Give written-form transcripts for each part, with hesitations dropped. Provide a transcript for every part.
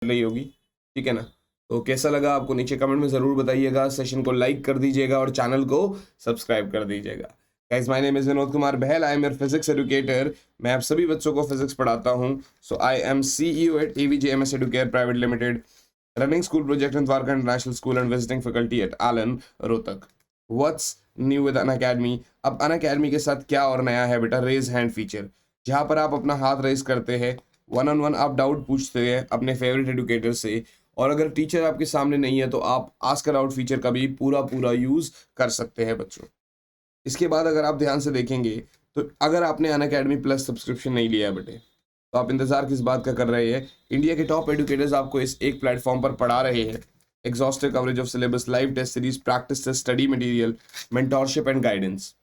रही होगी, ठीक है ना। तो कैसा लगा आपको नीचे कमेंट में ज़रूर बताइएगा, सेशन को लाइक कर दीजिएगा और चैनल को सब्सक्राइब कर दीजिएगा। Guys, my name is Vinod Kumar Bahal, I am your physics educator. मैं आप सभी बच्चों को फिजिक्स पढ़ाता हूँ। So I am CEO at AVJMS educare private limited, running school project in Dwarka International School and visiting faculty at Allen, Rohtak. What's new with Unacademy? अब Unacademy के साथ क्या और नया है बेटा? रेज हैंड फीचर, जहाँ पर आप अपना हाथ रेज करते हैं, वन ऑन वन आप डाउट पूछते हैं अपने फेवरेट एडुकेटर से, और अगर टीचर आपके सामने नहीं है तो आप आस्क अलाउड फीचर का भी पूरा पूरा यूज कर सकते हैं बच्चों। इसके बाद अगर आप ध्यान से देखेंगे तो अगर आपने अनअकैडमी प्लस सब्सक्रिप्शन नहीं लिया है बेटे, तो आप इंतजार किस बात का कर रहे हैं? इंडिया के टॉप एडुकेटर्स आपको इस एक प्लेटफॉर्म पर पढ़ा रहे हैं। Exhaustive coverage of syllabus, live test series, practice test, study material, mentorship and guidance.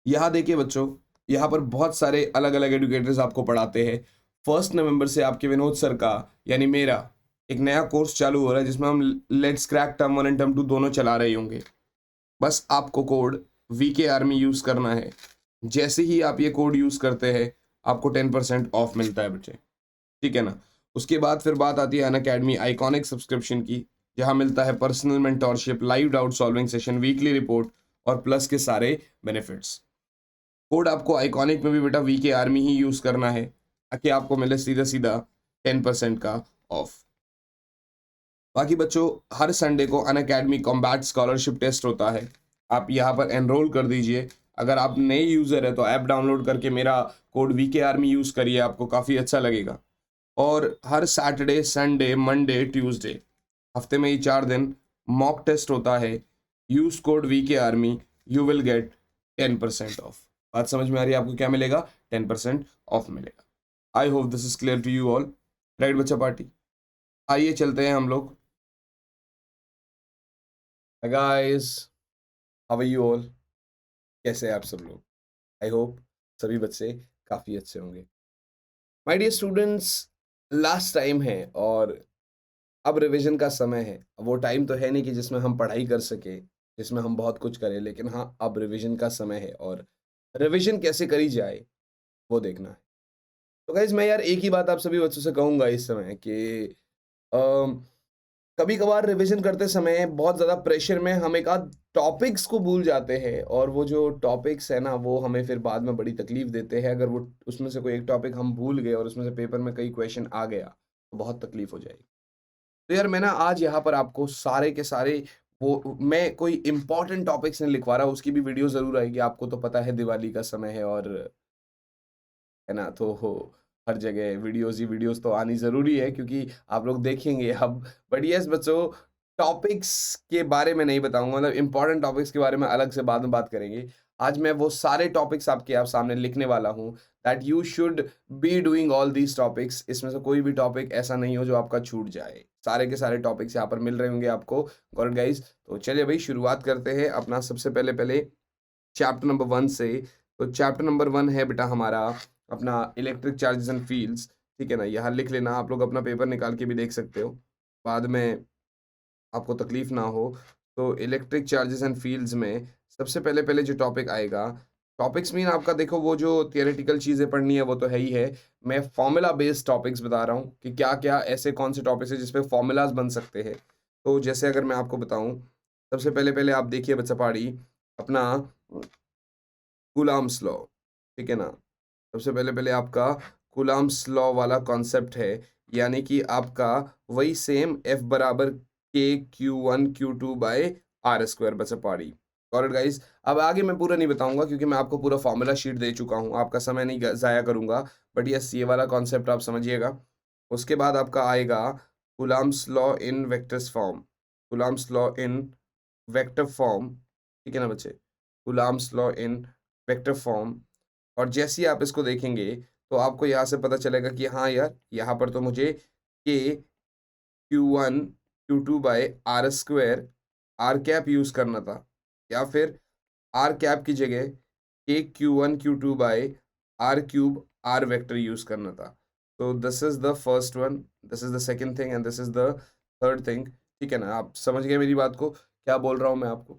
यहाँ देखिए बच्चों, यहाँ पर बहुत सारे अलग अलग एडुकेटर्स आपको पढ़ाते हैं। 1 नवंबर से आपके विनोद सर का यानी मेरा एक नया कोर्स चालू हो रहा है, जिसमें हम let's crack term 1 and term 2 दोनों चला रहे होंगे। बस आपको कोड VK आर्मी यूज करना है। जैसे ही आप ये कोड यूज करते हैं, आपको 10% ऑफ मिलता है बच्चे, ठीक है ना। उसके बाद फिर बात आती है अनअकैडमी आइकॉनिक सब्सक्रिप्शन की, जहां मिलता है personal mentorship, live doubt solving session, weekly report और प्लस के सारे बेनिफिट्स। कोड आपको आइकॉनिक में भी बेटा VK आर्मी ही यूज करना है, ताकि आपको मिले सीधा सीधा 10% का ऑफ। बाकी बच्चों, हर संडे को अनअकैडमी कॉम्बैट स्कॉलरशिप टेस्ट होता है। आप यहाँ पर एनरोल कर दीजिए। अगर आप नए यूज़र है तो ऐप डाउनलोड करके मेरा कोड VK आर्मी यूज़ करिए, आपको काफ़ी अच्छा लगेगा। और हर सैटरडे, संडे, मंडे, ट्यूसडे, हफ्ते में ये 4 दिन मॉक टेस्ट होता है। Use code VK army, you will get 10% of. बात समझ में आ रही है आपको? क्या मिलेगा? 10% ऑफ मिलेगा। I hope this is clear to you all, right बच्चा पार्टी? आइए चलते हैं हम लोग। Guys, how are you all? कैसे हैं आप सब लोग? आई होप सभी बच्चे काफ़ी अच्छे होंगे। My dear students, last time है और अब रिवीजन का समय है। वो टाइम तो है नहीं कि जिसमें हम पढ़ाई कर सके, जिसमें हम बहुत कुछ करें, लेकिन हाँ, अब रिवीजन का समय है और रिवीजन कैसे करी जाए वो देखना है। तो गाइस, मैं यार एक ही बात आप सभी बच्चों से कहूँगा इस समय कि कभी कभार रिवीजन करते समय बहुत ज़्यादा प्रेशर में हम एक आध टॉपिक्स को भूल जाते हैं, और वो जो टॉपिक्स है ना, वो हमें फिर बाद में बड़ी तकलीफ देते हैं। अगर वो उसमें से कोई एक टॉपिक हम भूल गए और उसमें से पेपर में कई क्वेश्चन आ गया, तो बहुत तकलीफ हो जाएगी। तो यार मैं ना आज यहाँ पर आपको सारे के सारे, वो मैं कोई इंपॉर्टेंट टॉपिक्स नहीं लिखवा रहा, उसकी भी वीडियो ज़रूर आएगी। आपको तो पता है दिवाली का समय है और है ना, तो हर जगह वीडियोस ही वीडियोस तो आनी ज़रूरी है, क्योंकि आप लोग देखेंगे अब। बट यस बच्चों, टॉपिक्स के बारे में नहीं बताऊँगा, मतलब इम्पोर्टेंट टॉपिक्स के बारे में अलग से बाद में बात करेंगे। आज मैं वो सारे टॉपिक्स आपके आप सामने लिखने वाला हूँ, that you should be doing all these topics. इसमें से कोई भी टॉपिक ऐसा नहीं हो जो आपका छूट जाए। सारे के सारे टॉपिक्स यहाँ पर मिल रहे होंगे आपको। Got it guys? तो चलिए भई शुरुआत करते हैं अपना सबसे पहले चैप्टर नंबर 1 से। तो चैप्टर नंबर 1 है बेटा हमारा अपना इलेक्ट्रिक चार्जेस एंड फील्ड्स, ठीक है ना। यहाँ लिख लेना, आप लोग अपना पेपर निकाल के भी देख सकते हो, बाद में आपको तकलीफ ना हो। तो इलेक्ट्रिक चार्जेस एंड फील्ड्स में सबसे पहले जो टॉपिक आएगा, टॉपिक्स मीन आपका देखो, वो जो थियोरेटिकल चीज़ें पढ़नी है वो तो है ही है। मैं फॉर्मूला बेस्ड टॉपिक्स बता रहा हूँ कि क्या क्या ऐसे कौन से टॉपिक्स हैं जिसपे फॉर्मूलाज बन सकते हैं। तो जैसे अगर मैं आपको बताऊँ, सबसे पहले आप देखिए बच्चा पहाड़ी अपना कूलाम्स लॉ, ठीक है ना। सबसे पहले आपका कूलाम्स लॉ वाला कॉन्सेप्ट है, यानी कि आपका वही सेम F बराबर K Q1 Q2 by R square बचा पारी। ऑलराइट गाइस, अब आगे मैं पूरा नहीं बताऊंगा क्योंकि मैं आपको पूरा फॉर्मूला शीट दे चुका हूं, आपका समय नहीं ज़ाया करूंगा। बट यस, ये वाला कॉन्सेप्ट आप समझिएगा। उसके बाद आपका आएगा coulombs law in vectors form, coulombs law in vector form, ठीक है ना बच्चे। Coulombs law in vector form, और जैसे ही आप इसको देखेंगे तो आपको यहाँ से पता चलेगा कि हाँ यार, यहाँ पर तो मुझे के Q1 Q2 by R square are cap use करना था, या फिर आर कैप की जगह के Q1 Q2 by are cube are vector use करना था। तो this is the first one, this is the second thing and this is the third thing, ठीक है ना। आप समझ गए मेरी बात को, क्या बोल रहा हूँ मैं आपको?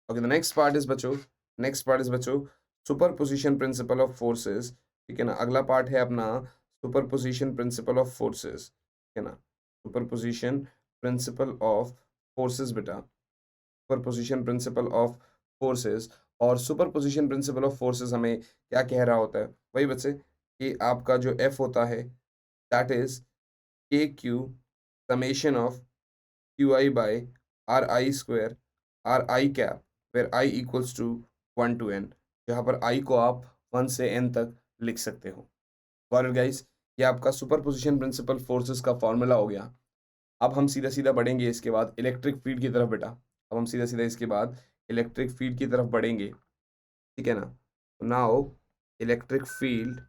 Okay, the next part is बच्चों, नेक्स्ट पार्ट इज बच्चों super position principle of forces, ठीक है ना। अगला पार्ट है अपना super position principle of forces, ठीक है ना। सुपरपोजिशन प्रिंसिपल ऑफ फोर्सेस बेटा, सुपरपोजिशन प्रिंसिपल ऑफ फोर्सेस। और सुपरपोजिशन प्रिंसिपल ऑफ फोर्सेस हमें क्या कह रहा होता है, वही बच्चे कि आपका जो एफ होता है that is K Q summation of Q i by R i square R i cap, where i equals to 1 to n, जहाँ पर आई को आप 1 से n तक लिख सकते हो। गॉट इट गाइस, ये आपका सुपरपोजिशन प्रिंसिपल फोर्सेस का फॉर्मूला हो गया। अब हम सीधा सीधा बढ़ेंगे इसके बाद इलेक्ट्रिक फील्ड की तरफ बेटा। अब हम सीधा सीधा इसके बाद इलेक्ट्रिक फील्ड की तरफ बढ़ेंगे, ठीक है ना। नाउ इलेक्ट्रिक फील्ड,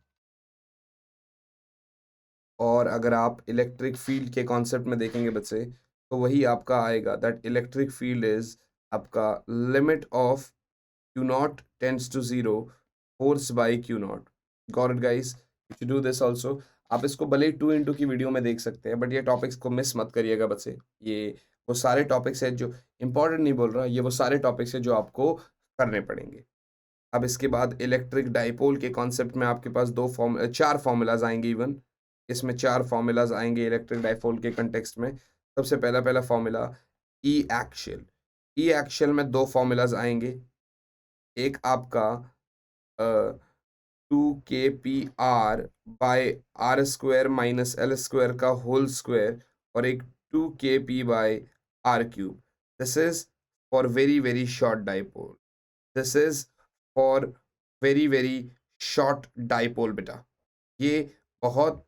और अगर आप इलेक्ट्रिक फील्ड के कॉन्सेप्ट में देखेंगे बच्चे तो वही आपका आएगा दैट इलेक्ट्रिक फील्ड इज आपका limit of Q naught tends to zero force by Q naught. Got it guys, if you do this also, आप इसको भले ही 2 into की वीडियो में देख सकते हैं, बट ये टॉपिक्स को मिस मत करिएगा बच्चे। ये वो सारे टॉपिक्स है जो इंपॉर्टेंट नहीं बोल रहा, ये वो सारे टॉपिक्स है जो आपको करने पड़ेंगे। अब इसके बाद इलेक्ट्रिक डाइपोल के कॉन्सेप्ट में आपके पास 4 फॉर्मूलाज आएंगे इवन, इसमें 4 फॉर्मूलाज आएंगे इलेक्ट्रिक डाइपोल के कंटेक्स्ट में। सबसे पहला पहला formula E axial, E axial में 2 फॉर्मूलाज आएंगे। एक आपका 2 kpr by R square minus L square का होल स्क्वायर, और एक 2 kp by are cube. This is for very very short dipole, this is for very very short dipole बेटा। ये बहुत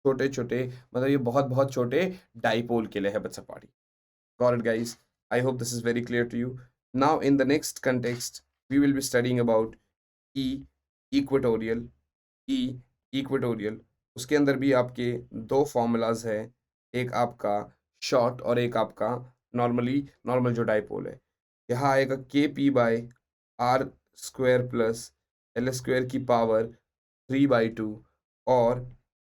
छोटे छोटे, मतलब ये बहुत बहुत छोटे डाइपोल के लिए है बच्चा party. Got it guys, I hope this is very clear to you. Now in the next context we will be studying about E equatorial, E equatorial. उसके अंदर भी आपके 2 फॉर्मूलाज हैं, एक आपका शॉर्ट और एक आपका नॉर्मल जो डाइपोल है। यहाँ आएगा K P by R square plus L square की पावर 3/2 और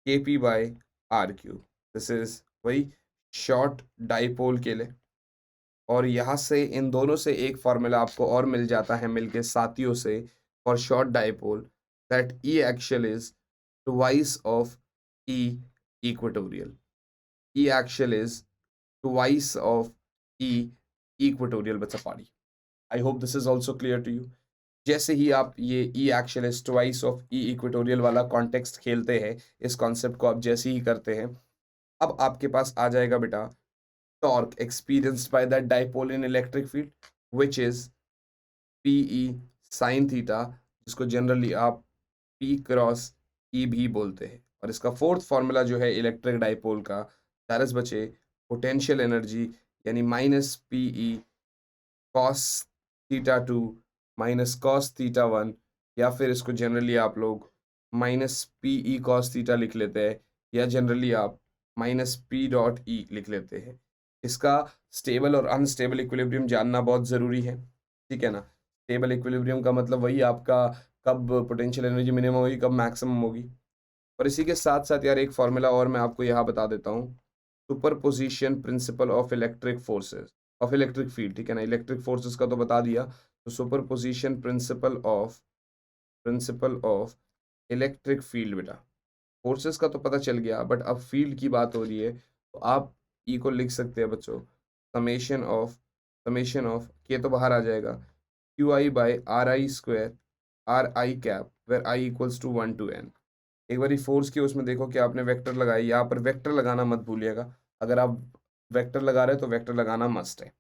K P by are cube. This is वही शॉर्ट डाइपोल के लिए। और यहाँ से इन दोनों से एक फॉर्मूला आपको और मिल जाता है मिलके साथियों से for short dipole, that E axial is twice of E equatorial. E axial is twice of E equatorial बच्चा पाड़ी। I hope this is also clear to you. जैसे ही आप ये E axial is twice of E equatorial वाला context खेलते हैं, इस कॉन्सेप्ट को आप जैसे ही करते हैं, अब आपके पास आ जाएगा बेटा torque experienced by that dipole in electric field, which is PE sin theta, जिसको जनरली आप P क्रॉस E भी बोलते हैं। और इसका फोर्थ फॉर्मूला जो है इलेक्ट्रिक डाइपोल का, दैट इज बचे पोटेंशियल एनर्जी, यानी -PE cos theta 2 minus cos theta 1, या फिर इसको जनरली आप लोग -PE cos थीटा लिख लेते हैं, या जनरली आप -P.E लिख लेते हैं। इसका स्टेबल और अनस्टेबल इक्विलिब्रियम जानना बहुत ज़रूरी है, ठीक है ना। स्टेबल इक्विलिब्रियम का मतलब वही आपका कब पोटेंशियल एनर्जी मिनिमम होगी, कब मैक्सिमम होगी। और इसी के साथ साथ यार एक फॉर्मूला और मैं आपको यहाँ बता देता हूँ, superposition principle of electric forces of electric field, ठीक है ना। इलेक्ट्रिक फोर्सेस का तो बता दिया, तो superposition principle of electric field बेटा। फोर्सेस का तो पता चल गया, बट अब फील्ड की बात हो रही है, तो आप ई को लिख सकते हैं बच्चों, समेशन ऑफ के तो बाहर आ जाएगा, Q i by R i square R i cap, where i equals to 1 to n। एक बार फोर्स की उसमें देखो कि आपने वेक्टर लगाया, यहाँ पर वेक्टर लगाना मत भूलिएगा। अगर आप वेक्टर लगा रहे हो तो वेक्टर लगाना मस्ट है।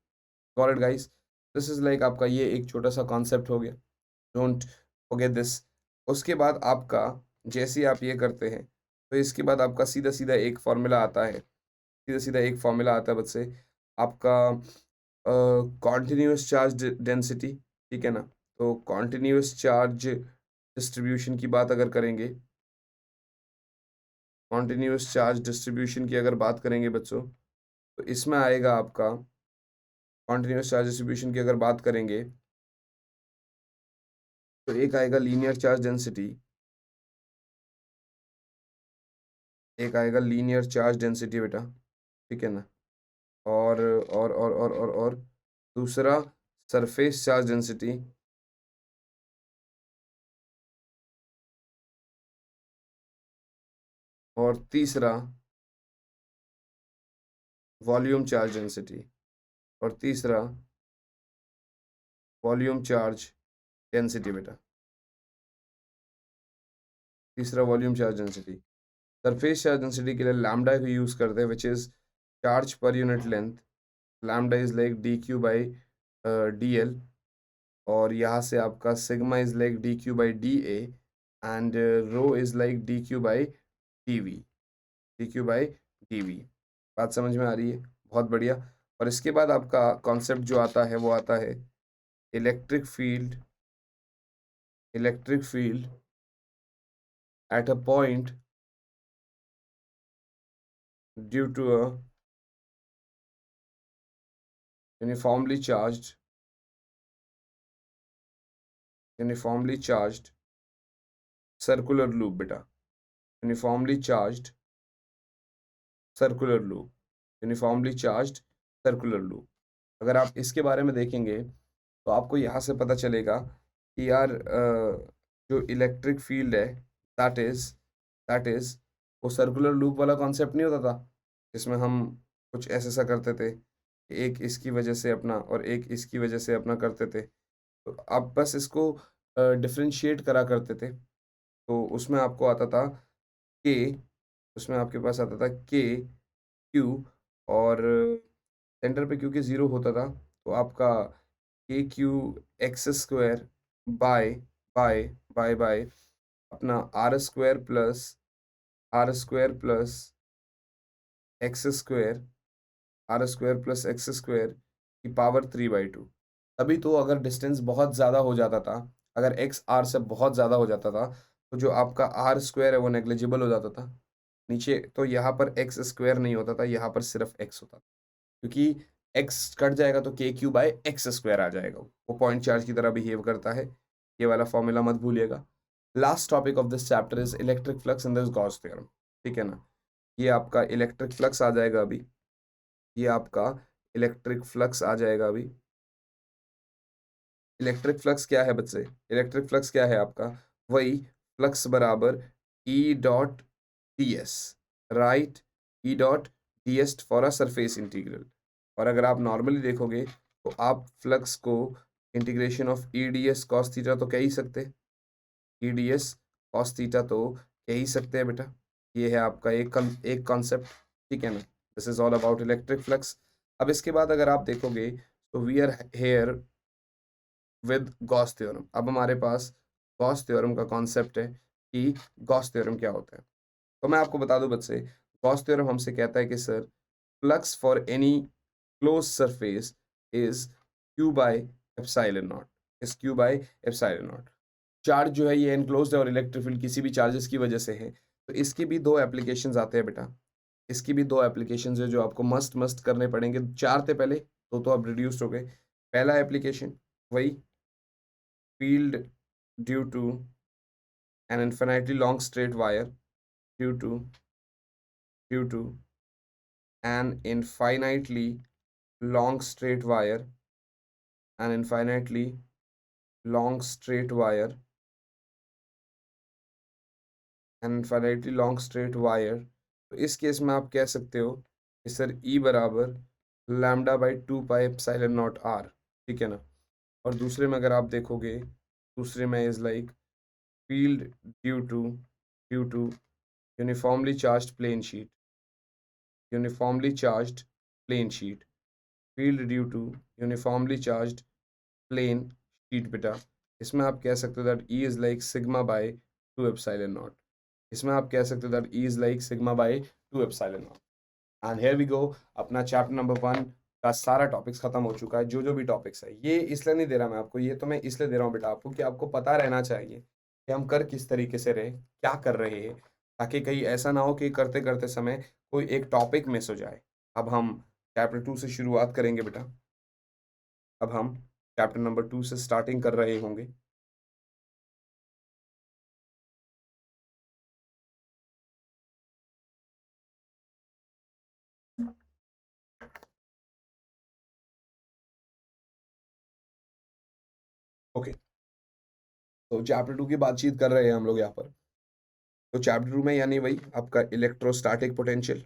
Got it guys, this is like आपका ये एक छोटा सा कॉन्सेप्ट हो गया, डोंट फॉरगेट दिस। उसके बाद आपका जैसे ही आप ये करते हैं, तो इसके बाद आपका सीधा सीधा एक फॉर्मूला आता है, सीधा सीधा एक फॉर्मूला आता है बच्चे आपका कॉन्टिन्यूस चार्ज डेंसिटी, ठीक है ना। तो कॉन्टिन्यूस चार्ज डिस्ट्रीब्यूशन की बात अगर करेंगे, कॉन्टिन्यूस चार्ज डिस्ट्रीब्यूशन की अगर बात करेंगे बच्चों, तो इसमें आएगा आपका कॉन्टिन्यूस चार्ज डिस्ट्रीब्यूशन की अगर बात करेंगे, तो एक आएगा लीनियर चार्ज डेंसिटी, एक आएगा लीनियर चार्ज डेंसिटी बेटा, ठीक है ना। और दूसरा सरफेस चार्ज डेंसिटी, और तीसरा वॉल्यूम चार्ज डेंसिटी, और तीसरा वॉल्यूम चार्ज डेंसिटी बेटा, तीसरा volume charge density. Surface charge density के लिए लैम्डा को यूज करते हैं, which is charge per unit length. Lambda is like D Q by D L, और यहाँ से आपका sigma is like D Q by D A, and rho is like D Q by D V, D Q by D V. बात समझ में आ रही है? बहुत बढ़िया। और इसके बाद आपका कॉन्सेप्ट जो आता है वो आता है electric field, electric field at a point due to a uniformly charged circular loop बेटा, uniformly charged circular loop, uniformly charged circular loop। अगर आप इसके बारे में देखेंगे तो आपको यहाँ से पता चलेगा कि यार जो इलेक्ट्रिक फील्ड है दैट इज वो सर्कुलर लूप वाला कॉन्सेप्ट नहीं होता था, जिसमें हम कुछ ऐसा करते थे, एक इसकी वजह से अपना और एक इसकी वजह से अपना करते थे। तो आप बस इसको डिफ्रेंशिएट करा करते थे। तो उसमें आपको आता था के, उसमें आपके पास आता था के क्यू, और सेंटर पे क्योंकि ज़ीरो होता था तो आपका K Q X square by by by by अपना R square plus X square, R square plus X square की पावर 3/2। तभी तो अगर डिस्टेंस बहुत ज़्यादा हो जाता था, अगर एक्स आर से बहुत ज़्यादा हो जाता था, तो जो आपका आर स्क्वायर है वो नेग्लिजिबल हो जाता था नीचे। तो यहाँ पर एक्स स्क्वायर नहीं होता था, यहाँ पर सिर्फ एक्स होता था, क्योंकि एक्स कट जाएगा तो के क्यू बाय एक्स स्क्वायर आ जाएगा। वो पॉइंट चार्ज की तरह बिहेव करता है। ये वाला फॉर्मूला मत भूलिएगा। Last topic of this chapter is electric flux in this Gauss theorem. ठीक है ना? ये आपका इलेक्ट्रिक फ्लक्स आ जाएगा अभी, ये आपका इलेक्ट्रिक फ्लक्स आ जाएगा अभी। इलेक्ट्रिक फ्लक्स क्या है बच्चे? इलेक्ट्रिक फ्लक्स क्या है आपका? वही फ्लक्स बराबर E dot D S, right? E dot D S for a surface integral. और अगर आप नॉर्मली देखोगे तो आप फ्लक्स को integration of E D S cos theta तो कह ही सकते, E D S cos theta तो कह ही सकते हैं बेटा। ये है आपका एक कॉन्सेप्ट। ठीक है ना? This is all about electric flux. अब इसके बाद अगर आप देखोगे तो we are here with Gauss theorem. अब हमारे पास गॉस थ्योरम का कॉन्सेप्ट है कि गॉस थ्योरम क्या होता है। तो मैं आपको बता दूं बच्चे, गॉस थ्योरम हमसे कहता है कि sir flux for any close surface is Q by epsilon not, is Q by epsilon not. Charge जो है ये एनक्लोज्ड है और इलेक्ट्रिक फील्ड किसी भी चार्जेस की वजह से है। तो इसकी भी दो एप्लीकेशंस आते हैं बेटा, इसकी भी दो एप्लीकेशंस है जो आपको मस्ट करने पड़ेंगे। चार थे पहले, तो अब रिड्यूस्ड हो गए। पहला एप्लीकेशन वही field due to an infinitely long straight wire, due to an infinitely long straight wire, an infinitely long straight wire, an infinitely long straight wire। तो इस केस में आप कह सकते हो कि सर E बराबर lambda by 2 pi epsilon naught R. ठीक है ना? और दूसरे में अगर आप देखोगे, दूसरे में is like field due to uniformly charged plane sheet, uniformly charged plane sheet, field due to uniformly charged plane sheet बेटा। इसमें आप कह सकते हो that E is like sigma by 2 epsilon naught, इसमें आप कह सकते हो that E is like sigma by 2 epsilon naught। And here we go, अपना चैप्टर नंबर 1 का सारा टॉपिक्स खत्म हो चुका है। जो भी टॉपिक्स है, ये इसलिए नहीं दे रहा मैं आपको, ये तो मैं इसलिए दे रहा हूँ बेटा आपको कि आपको पता रहना चाहिए कि हम कर किस तरीके से रहे, क्या कर रहे हैं, ताकि कहीं ऐसा ना हो कि करते करते समय कोई एक टॉपिक मिस हो जाए। अब हम चैप्टर 2 से शुरुआत करेंगे बेटा। अब हम चैप्टर नंबर 2 से स्टार्टिंग कर रहे होंगे। ओके, तो चैप्टर 2 की बातचीत कर रहे हैं हम लोग यहाँ पर। तो चैप्टर 2 में यानी वही आपका इलेक्ट्रोस्टैटिक पोटेंशियल।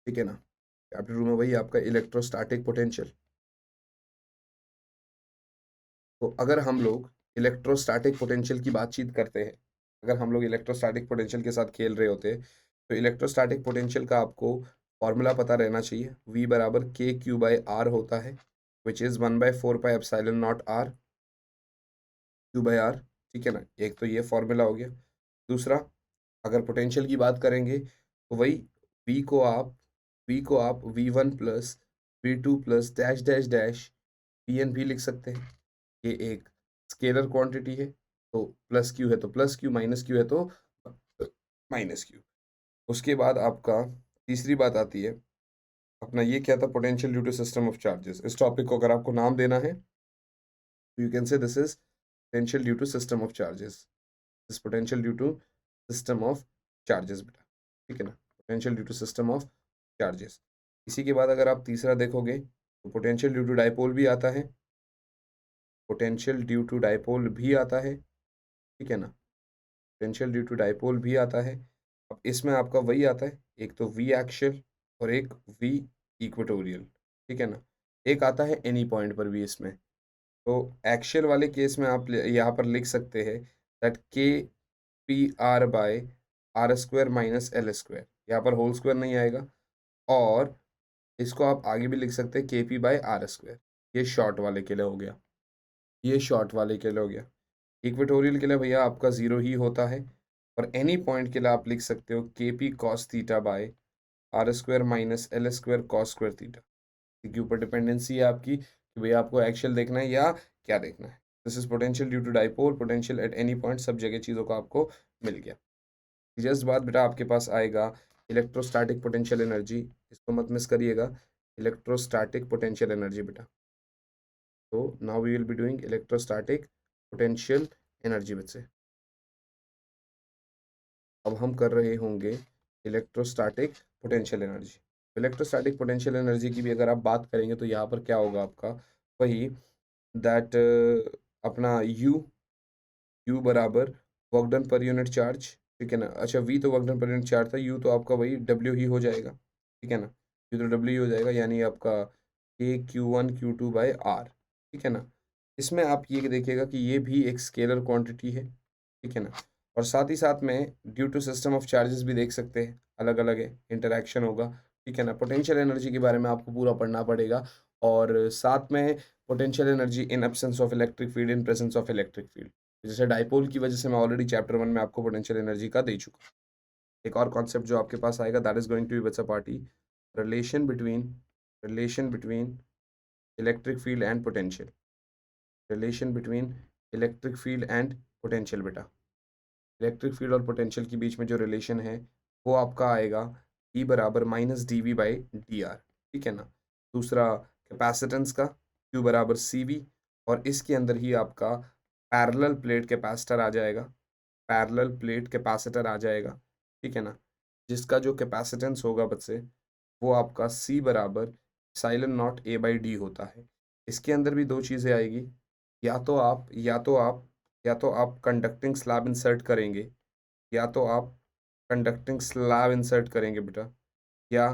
ठीक है ना? चैप्टर 2 में वही आपका इलेक्ट्रोस्टैटिक पोटेंशियल। तो अगर हम लोग इलेक्ट्रोस्टैटिक पोटेंशियल की बातचीत करते हैं, अगर हम लोग इलेक्ट्रोस्टैटिक पोटेंशियल के साथ खेल रहे होते, तो इलेक्ट्रोस्टैटिक पोटेंशियल का आपको फॉर्मूला पता रहना चाहिए। V बराबर के क्यू बाई आर होता है, which is 1/4 pi epsilon naught R Q by R. ठीक है ना, एक तो ये फॉर्मूला हो गया। दूसरा, अगर पोटेंशियल की बात करेंगे तो वही V को आप V1 plus V2 plus dash dash dash Pn भी लिख सकते हैं। ये एक स्केलर क्वांटिटी है, तो प्लस क्यू है तो प्लस क्यू, माइनस क्यू है तो माइनस क्यू। उसके बाद आपका तीसरी बात आती है अपना, ये क्या था, potential due to system of charges. इस टॉपिक को अगर आपको नाम देना है तो you can say this is potential due to system of charges, this potential due to system of charges बेटा। ठीक है ना, potential due to system of charges. इसी के बाद अगर आप तीसरा देखोगे तो पोटेंशियल ड्यू टू डाइपोल भी आता है, पोटेंशियल ड्यू टू डाइपोल भी आता है। ठीक है ना, पोटेंशियल ड्यू टू डाइपोल भी आता है। अब इसमें आपका वही आता है, एक तो वी एक्शियल और एक वी इक्वेटोरियल। ठीक है ना, एक आता है एनी पॉइंट पर भी इसमें। तो एक्शियल वाले केस में आप यहाँ पर लिख सकते हैं that K P R by R square minus L square, यहाँ पर होल स्क्वायर नहीं आएगा। और इसको आप आगे भी लिख सकते हैं के पी बाय आर स्क्वायर। ये शॉर्ट वाले के लिए हो गया, ये शॉर्ट वाले के लिए हो गया। इक्वेटोरियल के लिए भैया आपका जीरो ही होता है। और एनी पॉइंट के लिए आप लिख सकते हो K P cos theta by R square minus L square cos square theta. इसके ऊपर डिपेंडेंसी है आपकी कि भैया आपको एक्शियल देखना है या क्या देखना है। This is potential due to dipole, potential at any point, सब जगह चीज़ों का आपको मिल गया। जस्ट बाद बेटा आपके पास आएगा इलेक्ट्रोस्टैटिक पोटेंशियल एनर्जी, इसको मत मिस करिएगा, इलेक्ट्रोस्टैटिक पोटेंशियल एनर्जी बेटा। तो now we will be doing electrostatic potential energy बच्चे। अब हम कर रहे होंगे electrostatic potential energy. Electrostatic potential energy की भी अगर आप बात करेंगे तो यहाँ पर क्या होगा आपका, वही दैट अपना U बराबर work done per unit charge. ठीक है ना, अच्छा V तो work done per unit charge था, U तो आपका वही W ही हो जाएगा। ठीक है ना, U तो W ही हो जाएगा, यानी आपका KQ1 Q2/R। ठीक है ना, इसमें आप ये देखिएगा कि ये भी एक स्केलर क्वांटिटी है। ठीक है ना, और साथ ही साथ में due to system of charges भी देख सकते हैं, अलग अलग है, इंटरेक्शन होगा। ठीक है ना, पोटेंशियल एनर्जी के बारे में आपको पूरा पढ़ना पड़ेगा। और साथ में potential energy in absence of electric field, in presence of electric field. जैसे डाइपोल की वजह से मैं ऑलरेडी चैप्टर 1 में आपको पोटेंशियल एनर्जी का दे चुका। एक और कॉन्सेप्ट जो आपके पास आएगा, that is going to be बच्चा party, relation between electric field and potential, relation between electric field and potential बेटा। इलेक्ट्रिक फील्ड और पोटेंशियल के बीच में जो रिलेशन है वो आपका आएगा E बराबर minus D V by D R. ठीक है ना, दूसरा कैपेसिटेंस का Q बराबर सी वी, और इसके अंदर ही आपका पैरेलल प्लेट कैपेसिटर आ जाएगा, पैरेलल प्लेट कैपेसिटर आ जाएगा। ठीक है ना, जिसका जो कैपेसिटेंस होगा बच्चे वो आपका C बराबर साइलन नॉट A बाई डी होता है। इसके अंदर भी दो चीज़ें आएगी, या तो आप कंडक्टिंग स्लैब इंसर्ट करेंगे, या तो आप कंडक्टिंग स्लैब इंसर्ट करेंगे बेटा, या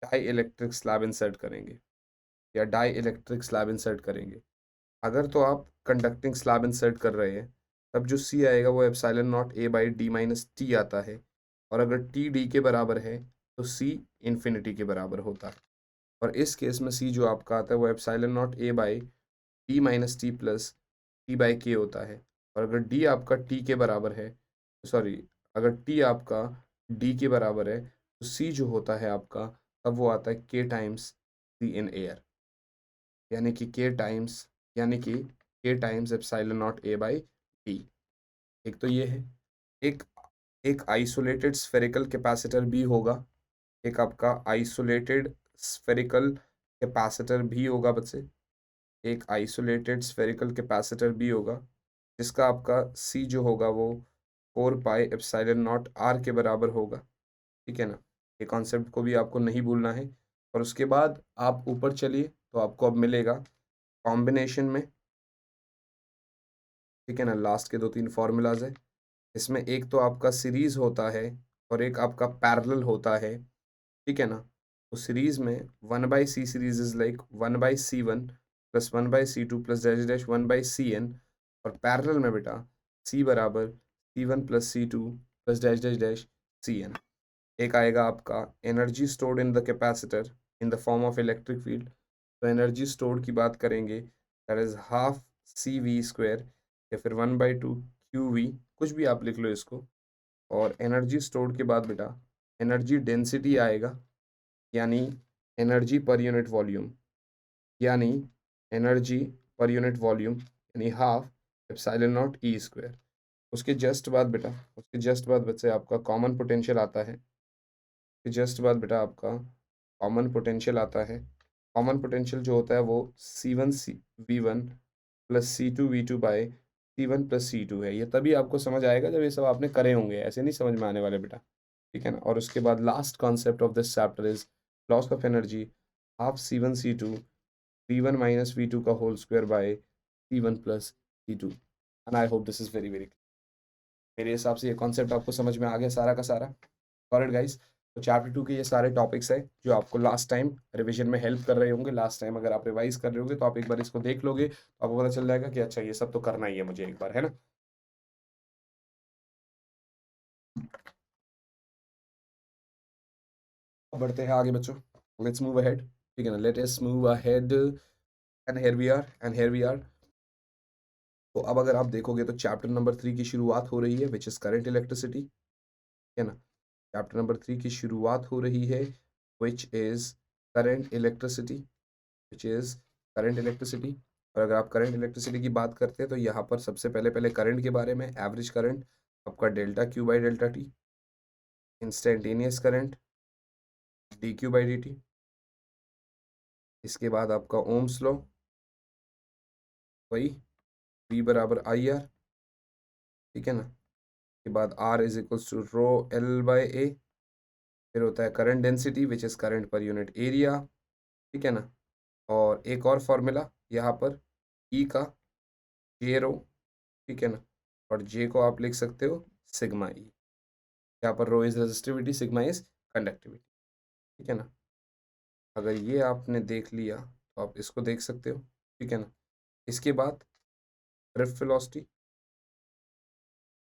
डाई इलेक्ट्रिक स्लैब इंसर्ट करेंगे, या डाई इलेक्ट्रिक स्लैब इंसर्ट करेंगे। अगर तो आप कंडक्टिंग स्लैब इंसर्ट कर रहे हैं तब जो सी आएगा वो epsilon not a by D minus T आता है, और अगर टी डी के बराबर है तो सी इन्फिनिटी के बराबर होता है। और इस केस में सी जो आपका आता है वो epsilon not a by T minus T plus T by के होता है। और अगर डी आपका टी के बराबर है, सॉरी, अगर टी आपका डी के बराबर है तो सी जो होता है आपका, तब वो आता है के टाइम्स सी इन एयर, यानी कि के times epsilon not a by D. एक तो ये है, एक एक आइसोलेटेड स्फेरिकल कैपेसिटर भी होगा, एक आपका आइसोलेटेड स्फेरिकल कैपेसिटर भी होगा बच्चे, एक आइसोलेटेड स्फेरिकल कैपेसिटर भी होगा, जिसका आपका सी जो होगा वो 4 पाई एप्सिलॉन नॉट आर के बराबर होगा। ठीक है ना, ये कॉन्सेप्ट को भी आपको नहीं भूलना है। और उसके बाद आप ऊपर चलिए तो आपको अब मिलेगा कॉम्बिनेशन में। ठीक है ना, लास्ट के 2-3 फॉर्मूलाज है, इसमें एक तो आपका सीरीज होता है और एक आपका पैरेलल होता है। ठीक है ना, तो सीरीज में 1/c series is like 1/c1 plus 1/c2 plus dash dash 1/cn, और पैरेलल में बेटा c बराबर c1 plus c2 plus dash dash dash cn। एक आएगा आपका energy stored in the capacitor in the form of electric field. तो energy stored की बात करेंगे, दैट इज हाफ CV² या फिर 1/2 QV, कुछ भी आप लिख लो इसको। और एनर्जी स्टोर्ड के बाद बेटा एनर्जी डेंसिटी आएगा, यानी एनर्जी पर यूनिट वॉल्यूम, यानी एनर्जी पर यूनिट वॉल्यूम यानी हाफ एप्सिलॉन नॉट E²। उसके जस्ट बाद बेटा उसके जस्ट बाद बच्चे आपका कॉमन पोटेंशियल आता है। उसके जस्ट बाद बेटा आपका कॉमन पोटेंशियल आता है। कॉमन पोटेंशियल जो होता है वो C1 V1 plus C2 V2 bye C1 plus C2 है। ये तभी आपको समझ आएगा जब ये सब आपने करे होंगे, ऐसे नहीं समझ में आने वाले बेटा, ठीक है ना। और उसके बाद last concept of this chapter is loss of energy, half C1 C2 V1 minus V2 का whole square by C1 plus C2। And I hope this is very very, मेरे हिसाब से ये कॉन्सेप्ट आपको समझ में आ गया सारा का सारा। ऑलराइट गाइस, तो चैप्टर 2 के ये सारे टॉपिक्स हैं जो आपको लास्ट टाइम रिवीजन में हेल्प कर रहे होंगे। लास्ट टाइम अगर आप रिवाइज कर रहे होंगे तो आप एक बार इसको देख लोगे तो आपको पता चल जाएगा कि अच्छा ये सब तो करना ही है मुझे एक बार, है ना। अब बढ़ते हैं आगे बच्चों, लेट्स मूव अहेड, ठीक है ना, let us move ahead and here we are and here we are. तो अब अगर आप देखोगे तो चैप्टर नंबर 3 की शुरुआत हो रही है, विच इज करंट इलेक्ट्रिसिटी, है ना। चैप्टर नंबर 3 की शुरुआत हो रही है, which is current electricity, which is current electricity. और अगर आप करंट इलेक्ट्रिसिटी की बात करते हैं तो यहाँ पर सबसे पहले पहले करंट के बारे में, एवरेज करंट आपका delta Q by delta T, instantaneous current dQ by dt, इसके बाद आपका ओम्स लॉ, वही V बराबर IR, ठीक है ना। के बाद R is equals to rho L by A, फिर होता है current density which is current per unit area, ठीक है ना। और एक और फॉर्मूला यहाँ पर E का J रो, ठीक है ना, और J को आप लिख सकते हो सिग्मा E। यहाँ पर rho is resistivity, sigma is conductivity, ठीक है ना। अगर ये आपने देख लिया तो आप इसको देख सकते हो, ठीक है ना। इसके बाद ड्रिफ्ट वेलोसिटी,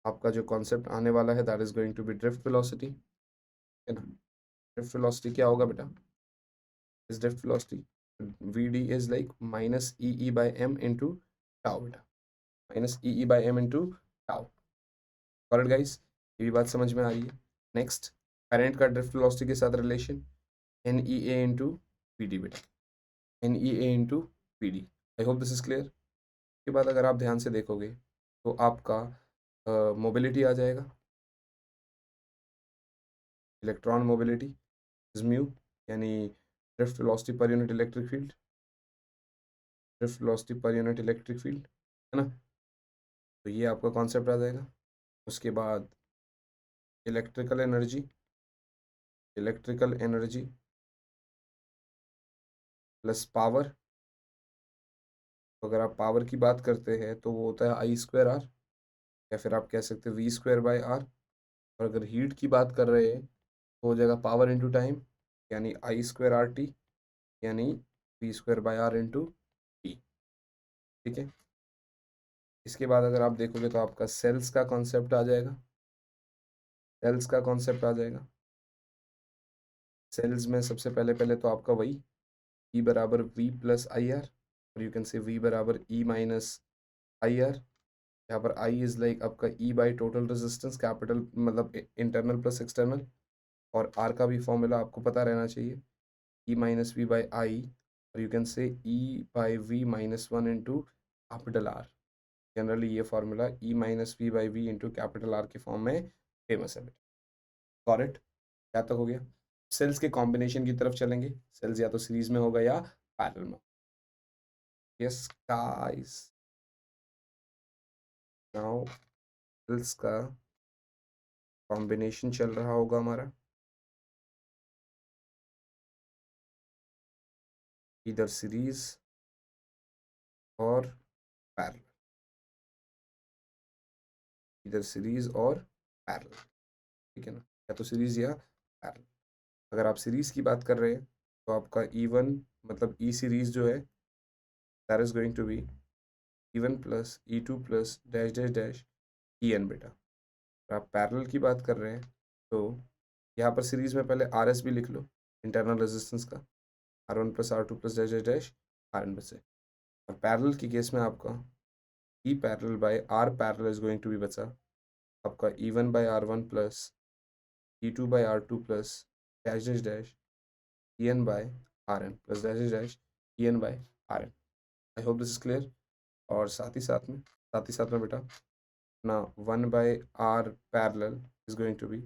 आपका जो कॉन्सेप्ट आने वाला है that is going to be drift velocity, है ना। ड्रिफ्ट वेलोसिटी क्या होगा बेटा, इस drift velocity VD is like minus e by m into tau बेटा, minus e by m into tau. Correct guys, ये भी बात समझ में आ रही है। नेक्स्ट, करंट का ड्रिफ्ट वेलोसिटी के साथ रिलेशन NEA इंटू PD बेटा, NEA into PD। I hope this is clear. के बाद अगर आप ध्यान से देखोगे तो आपका मोबिलिटी आ जाएगा, इलेक्ट्रॉन मोबिलिटी इज म्यू, यानी drift velocity per unit electric field, drift velocity per unit electric field, है ना। तो ये आपका कॉन्सेप्ट आ जाएगा। उसके बाद electrical energy, electrical energy plus power. तो अगर आप पावर की बात करते हैं तो वो होता है I²R, या फिर आप कह सकते हैं V² बाई R। और अगर हीट की बात कर रहे हैं तो हो जाएगा पावर इंटू टाइम, यानी I²RT, यानी V² by R into T, ठीक है। इसके बाद अगर आप देखोगे तो आपका सेल्स का कॉन्सेप्ट आ जाएगा, सेल्स का कॉन्सेप्ट आ जाएगा। सेल्स में सबसे पहले पहले तो आपका वही E बराबर V प्लस IR, और यू कैन से V बराबर E माइनस IR। यहाँ पर I इज लाइक आपका E by total resistance, capital मतलब इंटरनल प्लस एक्सटर्नल। और R का भी फॉर्मूला आपको पता रहना चाहिए, E minus V by I, और you can say E by V minus 1 into capital R। Generally ये formula E minus V by V into capital R के फॉर्म में फेमस है। करेक्ट, क्या तक हो गया। सेल्स के कॉम्बिनेशन की तरफ चलेंगे, सेल्स या तो सीरीज में होगा या पैरेलल में। यस गाइस, नाउ सेल्स का कॉम्बिनेशन चल रहा होगा हमारा, इधर सीरीज और पैरेलल, इधर सीरीज और पैरेलल, ठीक है ना, या तो सीरीज या पैरेलल। अगर आप सीरीज़ की बात कर रहे हैं तो आपका E1 मतलब ई सीरीज़ जो है that is going to be E1 plus E2 plus dash dash dash EN बेटा। अगर आप पैरेलल की बात कर रहे हैं तो यहाँ पर सीरीज़ में पहले RS भी लिख लो, इंटरनल रेजिस्टेंस का, R1 plus R2 plus dash dash dash RN बचे। और पैरेलल की केस में आपका E parallel by R parallel is going to be बचा आपका E1 by R1 plus E2 by R2 plus dash dash dash EN by RN plus dash dash dash EN by RN। I hope this is clear. और साथ ही साथ में बेटा ना 1 by R parallel is going to B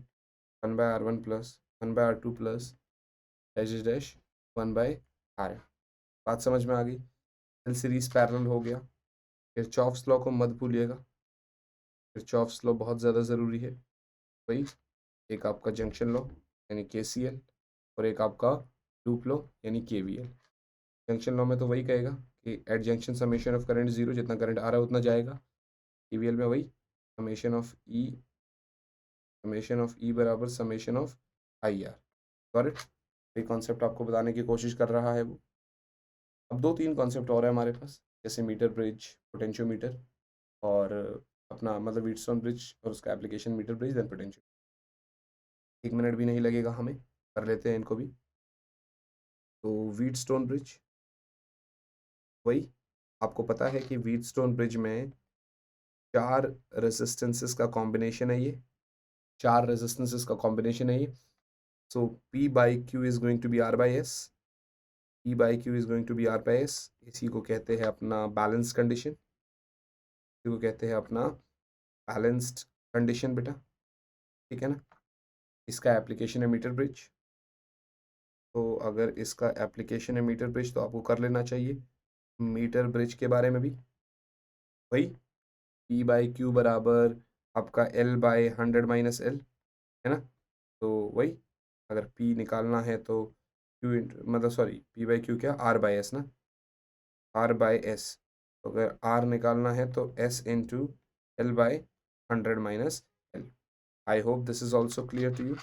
1 by R1 plus 1 by R2 plus dash dash dash 1 by RN। बात समझ में आ गई। एल सीरीज पैरेलल हो गया। किरचॉफ्स लॉ को मत भूलिएगा, किरचॉफ्स लॉ बहुत ज़्यादा ज़रूरी है। वही एक आपका जंक्शन लॉ यानी KCL और एक आपका लूप लॉ यानी KVL। जंक्शन लॉ में तो वही कहेगा कि at junction summation of current zero, जितना करंट आ रहा है उतना जाएगा। KVL में वही समेशन ऑफ E बराबर समेशन ऑफ IR। करेक्ट। ये कॉन्सेप्ट आपको बताने की कोशिश कर रहा है वो। अब 2-3 कॉन्सेप्ट और है हमारे पास, जैसे मीटर ब्रिज, पोटेंशियोमीटर और अपना मतलब व्हीटस्टोन ब्रिज और उसका application meter bridge then potentio. 1 minute भी नहीं लगेगा हमें, कर लेते हैं इनको भी। तो व्हीटस्टोन ब्रिज, वही आपको पता है कि व्हीटस्टोन ब्रिज में 4 रेजिस्टेंसेस का कॉम्बिनेशन है ये, 4 रेजिस्टेंसेस का कॉम्बिनेशन है ये। So P by Q is going to be R by S, P by Q is going to be R by S। इसी को कहते हैं अपना बैलेंस कंडीशन, इसी को कहते हैं अपना बैलेंस्ड कंडीशन बेटा, ठीक है ना। इसका एप्लीकेशन है मीटर ब्रिज। तो अगर इसका एप्लीकेशन है मीटर ब्रिज तो आपको कर लेना चाहिए मीटर ब्रिज के बारे में भी। वही P बाई क्यू बराबर आपका L बाई 100 माइनस L, है ना। तो वही अगर P निकालना है तो Q मतलब सॉरी P बाई क्यू क्या, R बाई S ना, R बाई S। तो अगर R निकालना है तो S into L by 100 minus L। I hope this is also clear to you.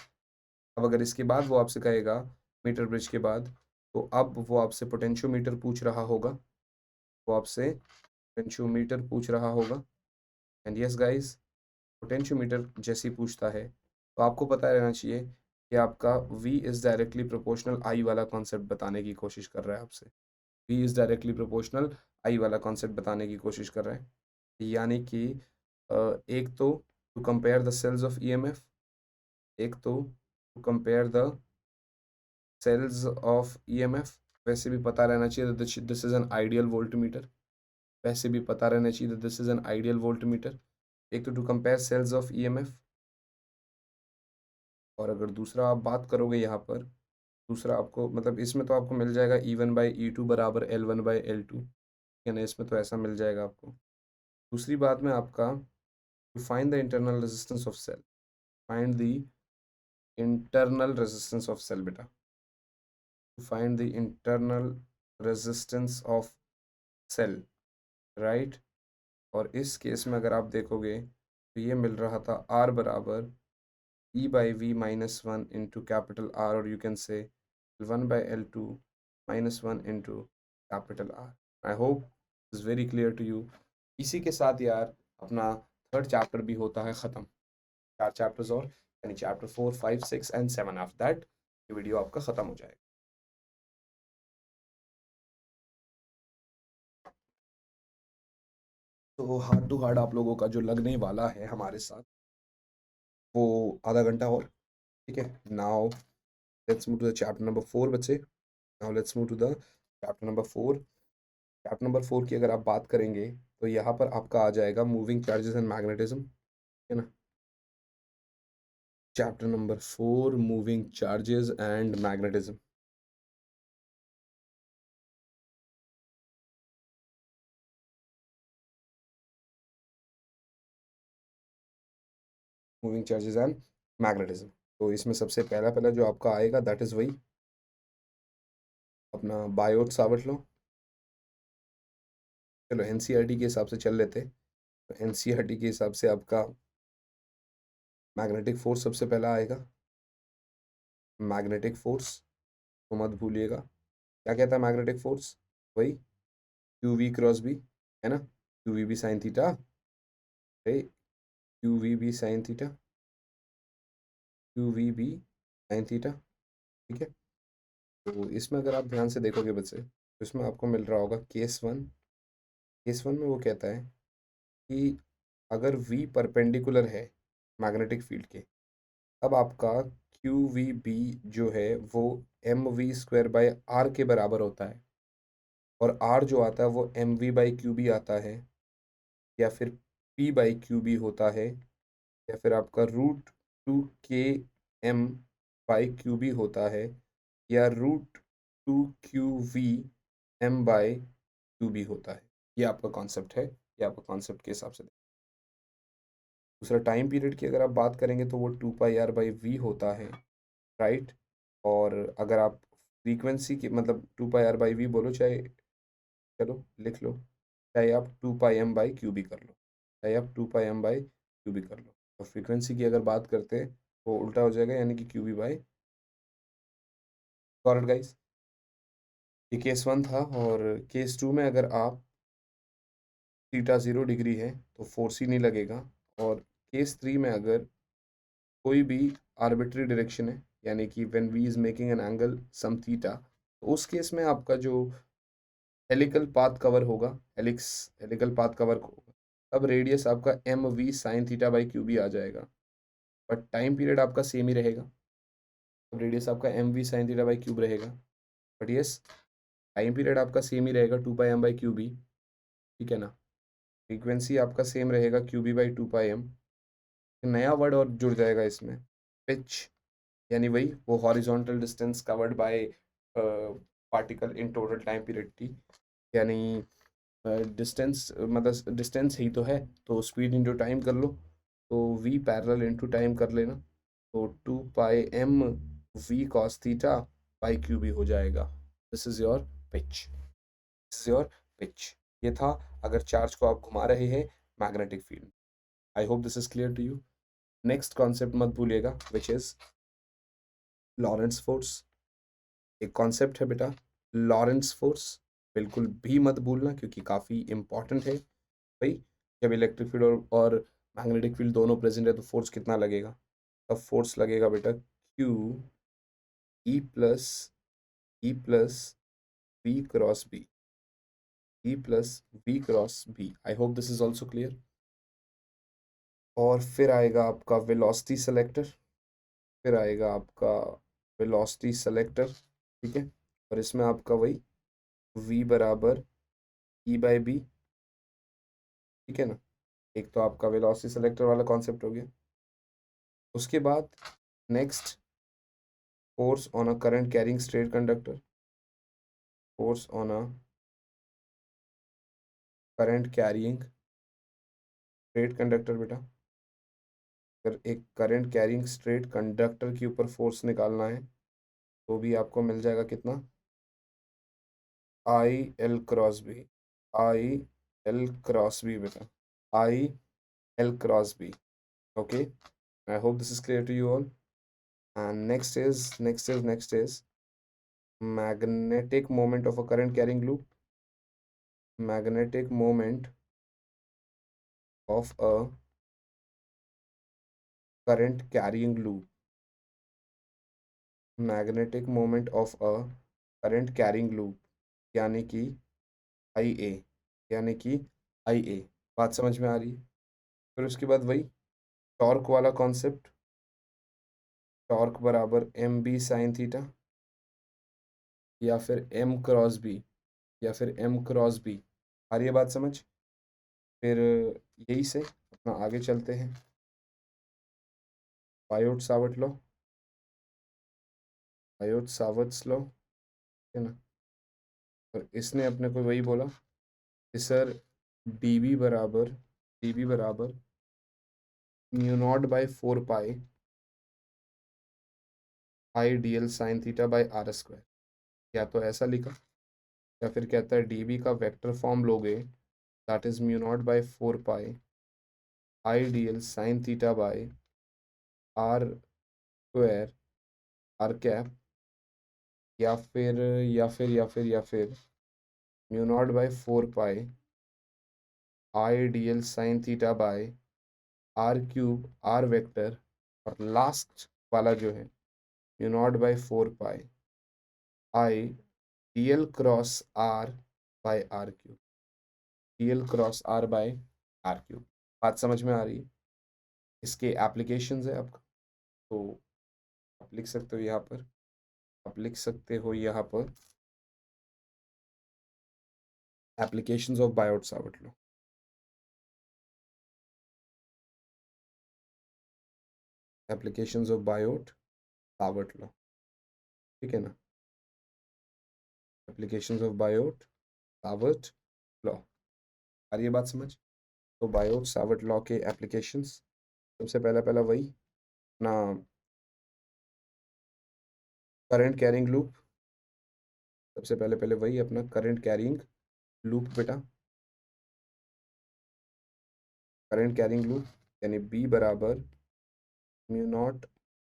अब अगर इसके बाद वो आपसे कहेगा मीटर ब्रिज के बाद, तो अब वो आपसे पोटेंशियोमीटर पूछ रहा होगा, वो आपसे पोटेंशियोमीटर पूछ रहा होगा। एंड यस गाइस, पोटेंशियोमीटर जैसे ही पूछता है तो आपको पता रहना चाहिए कि आपका V is directly proportional I वाला कॉन्सेप्ट बताने की कोशिश कर रहा है आपसे। V is directly proportional I वाला कॉन्सेप्ट बताने की कोशिश कर रहा है। यानी कि एक तो to compare the cells of EMF, एक तो to compare the cells of EMF। वैसे भी पता रहना चाहिए this is an ideal voltmeter, वैसे भी पता रहना चाहिए this is an ideal voltmeter. एक तो to compare cells of EMF, और अगर दूसरा आप बात करोगे यहाँ पर, दूसरा आपको मतलब इसमें तो आपको मिल जाएगा E1 बाई E2 बराबर L1 बाई L2, है ना। इसमें तो ऐसा मिल जाएगा आपको। दूसरी बात में आपका to find the internal resistance of cell, find the internal resistance of cell बेटा, to find the internal resistance of cell, right. और इस केस में अगर आप देखोगे तो ये मिल रहा था R बराबर E by V minus 1 into capital R, और you can say 1 by L2 minus 1 into capital R। I hope is very clear to you. इसी के साथ यार अपना थर्ड चैप्टर भी होता है ख़त्म। 4 चैप्टर्स और, यानी चैप्टर 4, 5, 6 एंड 7। आफ्टर दैट ये वीडियो आपका ख़त्म हो जाएगा। तो हार्ड टू हार्ड आप लोगों का जो लगने वाला है हमारे साथ वो आधा घंटा और, ठीक है। Now let's move to the chapter number 4 बच्चे। Now let's move to the chapter number 4। Chapter number 4 की अगर आप बात करेंगे तो यहाँ पर आपका आ जाएगा मूविंग चार्जेस एंड मैग्नेटिज्म, है ना। Chapter number 4 moving charges and magnetism. Moving charges and magnetism. तो इसमें सबसे पहला पहला जो आपका आएगा दैट इज़ वही अपना बायोट सावर्ट लॉ। चलो एनसीईआरटी के हिसाब से चल लेते। तो एनसीईआरटी के हिसाब से आपका मैग्नेटिक फोर्स सबसे पहला आएगा। मैग्नेटिक फोर्स तो मत भूलिएगा। क्या कहता है मैग्नेटिक फोर्स? वही क्यू वी क्रॉस बी, है ना, Q V B sine theta, Q V B sine theta, Q V B sine theta, ठीक है। तो इसमें अगर आप ध्यान से देखोगे बच्चे तो इसमें आपको मिल रहा होगा केस वन में वो कहता है कि अगर v परपेंडिकुलर है मैग्नेटिक फील्ड के, तब आपका क्यू वी बी जो है वो M V square by R के बराबर होता है, और आर जो आता है वो M V by Q B आता है, या फिर पी बाई क्यू बी होता है, या फिर आपका √2 km/क्यू बी होता है, या √2 QV m/क्यू बी होता है। ये आपका कॉन्सेप्ट है, ये आपका कॉन्सेप्ट के हिसाब से। दूसरा टाइम पीरियड की अगर आप बात करेंगे तो वो 2πr/v होता है, राइट। और अगर आप फ्रीक्वेंसी की मतलब 2πr/v बोलो, चाहे चलो लिख लो, चाहे आप 2πm/क्यू बी कर लो, चाहे आप 2πm/क्यू बी कर लो, तो फ्रीक्वेंसी की अगर बात करते हैं वो उल्टा हो जाएगा, यानी कि QB/। गॉट गाइस, ये केस 1 था। और केस 2 में अगर आप थीटा 0 डिग्री है तो फोर्स ही नहीं लगेगा। और केस 3 में अगर कोई भी आर्बिट्री डायरेक्शन है, यानी कि when v is making an angle some theta, तो उस केस में आपका जो हेलिकल पाथ कवर होगा, हेलिकल पाथ कवर होगा, तब रेडियस आपका m v sine theta by Q B आ जाएगा, बट टाइम पीरियड आपका सेम ही रहेगा। अब रेडियस आपका m v sine theta by q B रहेगा, बट यस टाइम पीरियड आपका सेम ही रहेगा 2πm/क्यूबी, ठीक है ना। फ्रीक्वेंसी आपका सेम रहेगा QB/2πm। नया वर्ड और जुड़ जाएगा इसमें, पिच, यानी वही वो horizontal distance covered by particle in total time period T, यानी डिस्टेंस मतलब डिस्टेंस ही तो है, तो स्पीड इंटू टाइम कर लो, तो v पैरेलल इंटू टाइम कर लेना, तो 2πm v cos θ/QB हो जाएगा। This is your pitch, this is your pitch. ये था अगर चार्ज को आप घुमा रहे हैं magnetic field. I hope this is clear to you. Next concept मत भूलिएगा, विच इज लॉरेंस फोर्स। एक कॉन्सेप्ट है बेटा लॉरेंस फोर्स, बिल्कुल भी मत भूलना क्योंकि काफ़ी इंपॉर्टेंट है भाई। जब इलेक्ट्रिक फील्ड और मैग्नेटिक फील्ड दोनों प्रेजेंट है तो फोर्स कितना लगेगा? तब फोर्स लगेगा बेटा Q E+V cross B, E+V cross B। I hope this is also clear. और फिर आएगा आपका वेलोसिटी सेलेक्टर, फिर आएगा आपका वेलोसिटी सेलेक्टर, ठीक है। और इसमें आपका वही V बराबर E/B, ठीक है ना। एक तो आपका वेलोसिटी सेलेक्टर वाला कॉन्सेप्ट हो गया। उसके बाद next, force on a current carrying straight conductor, force on a current carrying straight conductor बेटा। अगर एक करंट कैरिंग स्ट्रेट कंडक्टर के ऊपर फोर्स निकालना है तो भी आपको मिल जाएगा कितना? I L cross B, I L cross B बेटा, I L cross B। okay, I hope this is clear to you all. And next is magnetic moment of a current carrying loop, magnetic moment of a current carrying loop, magnetic moment of a current carrying loop, यानी कि IA, यानी कि IA। बात समझ में आ रही है? फिर उसके बाद वही टॉर्क वाला कॉन्सेप्ट, टॉर्क बराबर एम बी साइन थीटा, या फिर एम क्रॉस बी, या फिर एम क्रॉस बी। आ रही है बात समझ? फिर यही से अपना आगे चलते हैं, Biot Savart law, Biot Savart's law, है ना। और इसने अपने को वही बोला कि सर डी बी बराबर μ0/4π I dl sine theta by are square. या तो ऐसा लिखा, या फिर कहता है डीबी का वेक्टर फॉर्म लोगे, that is μ0/4π I dl sine theta by are square are cap या फिर mu naught by 4 pi I d l sine theta by are cube are vector, और लास्ट वाला जो है mu naught by 4 pi I d l cross r by are cube, d l cross r by are cube. बात समझ में आ रही है? इसके एप्लीकेशंस है आपका, तो आप लिख सकते हो यहाँ पर, आप लिख सकते हो यहाँ पर applications of Biot Savart law. Applications of Biot Savart law, ठीक है ना? Applications of Biot Savart law, आ रही है बात समझ? तो बायोट सावर्ट लॉ के एप्लीकेशंस, सबसे पहला पहला वही ना, करंट कैरिंग लूप, सबसे पहले पहले वही अपना करंट कैरिंग लूप बेटा, करंट कैरिंग लूप यानी बी बराबर mu naught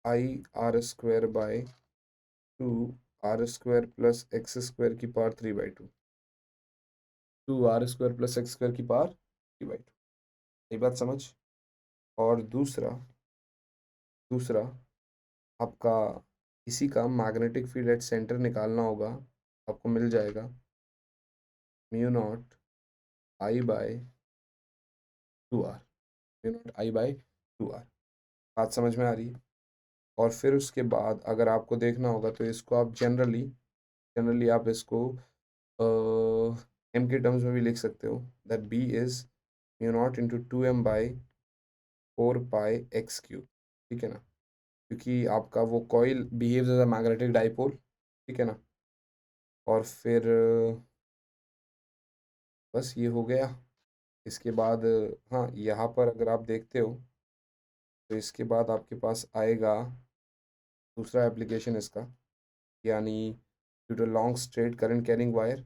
I R square by 2 r² plus x² की पावर 3/2, 2 r² प्लस x² की पावर 3/2, ये बात समझ? और दूसरा दूसरा आपका इसी का मैग्नेटिक फील्ड एट सेंटर निकालना होगा, आपको मिल जाएगा mu naught I bye 2r, mu naught I bye 2r। बात समझ में आ रही है? और फिर उसके बाद अगर आपको देखना होगा तो इसको आप जनरली आप इसको एम के टर्म्स में भी लिख सकते हो, that B is mu naught into 2m by 4 pi x cube, ठीक है ना? क्योंकि आपका वो coil behaves as a magnetic dipole, ठीक है ना? और फिर बस ये हो गया। इसके बाद हाँ, यहाँ पर अगर आप देखते हो तो इसके बाद आपके पास आएगा दूसरा एप्लीकेशन इसका, यानी due to long straight current carrying wire,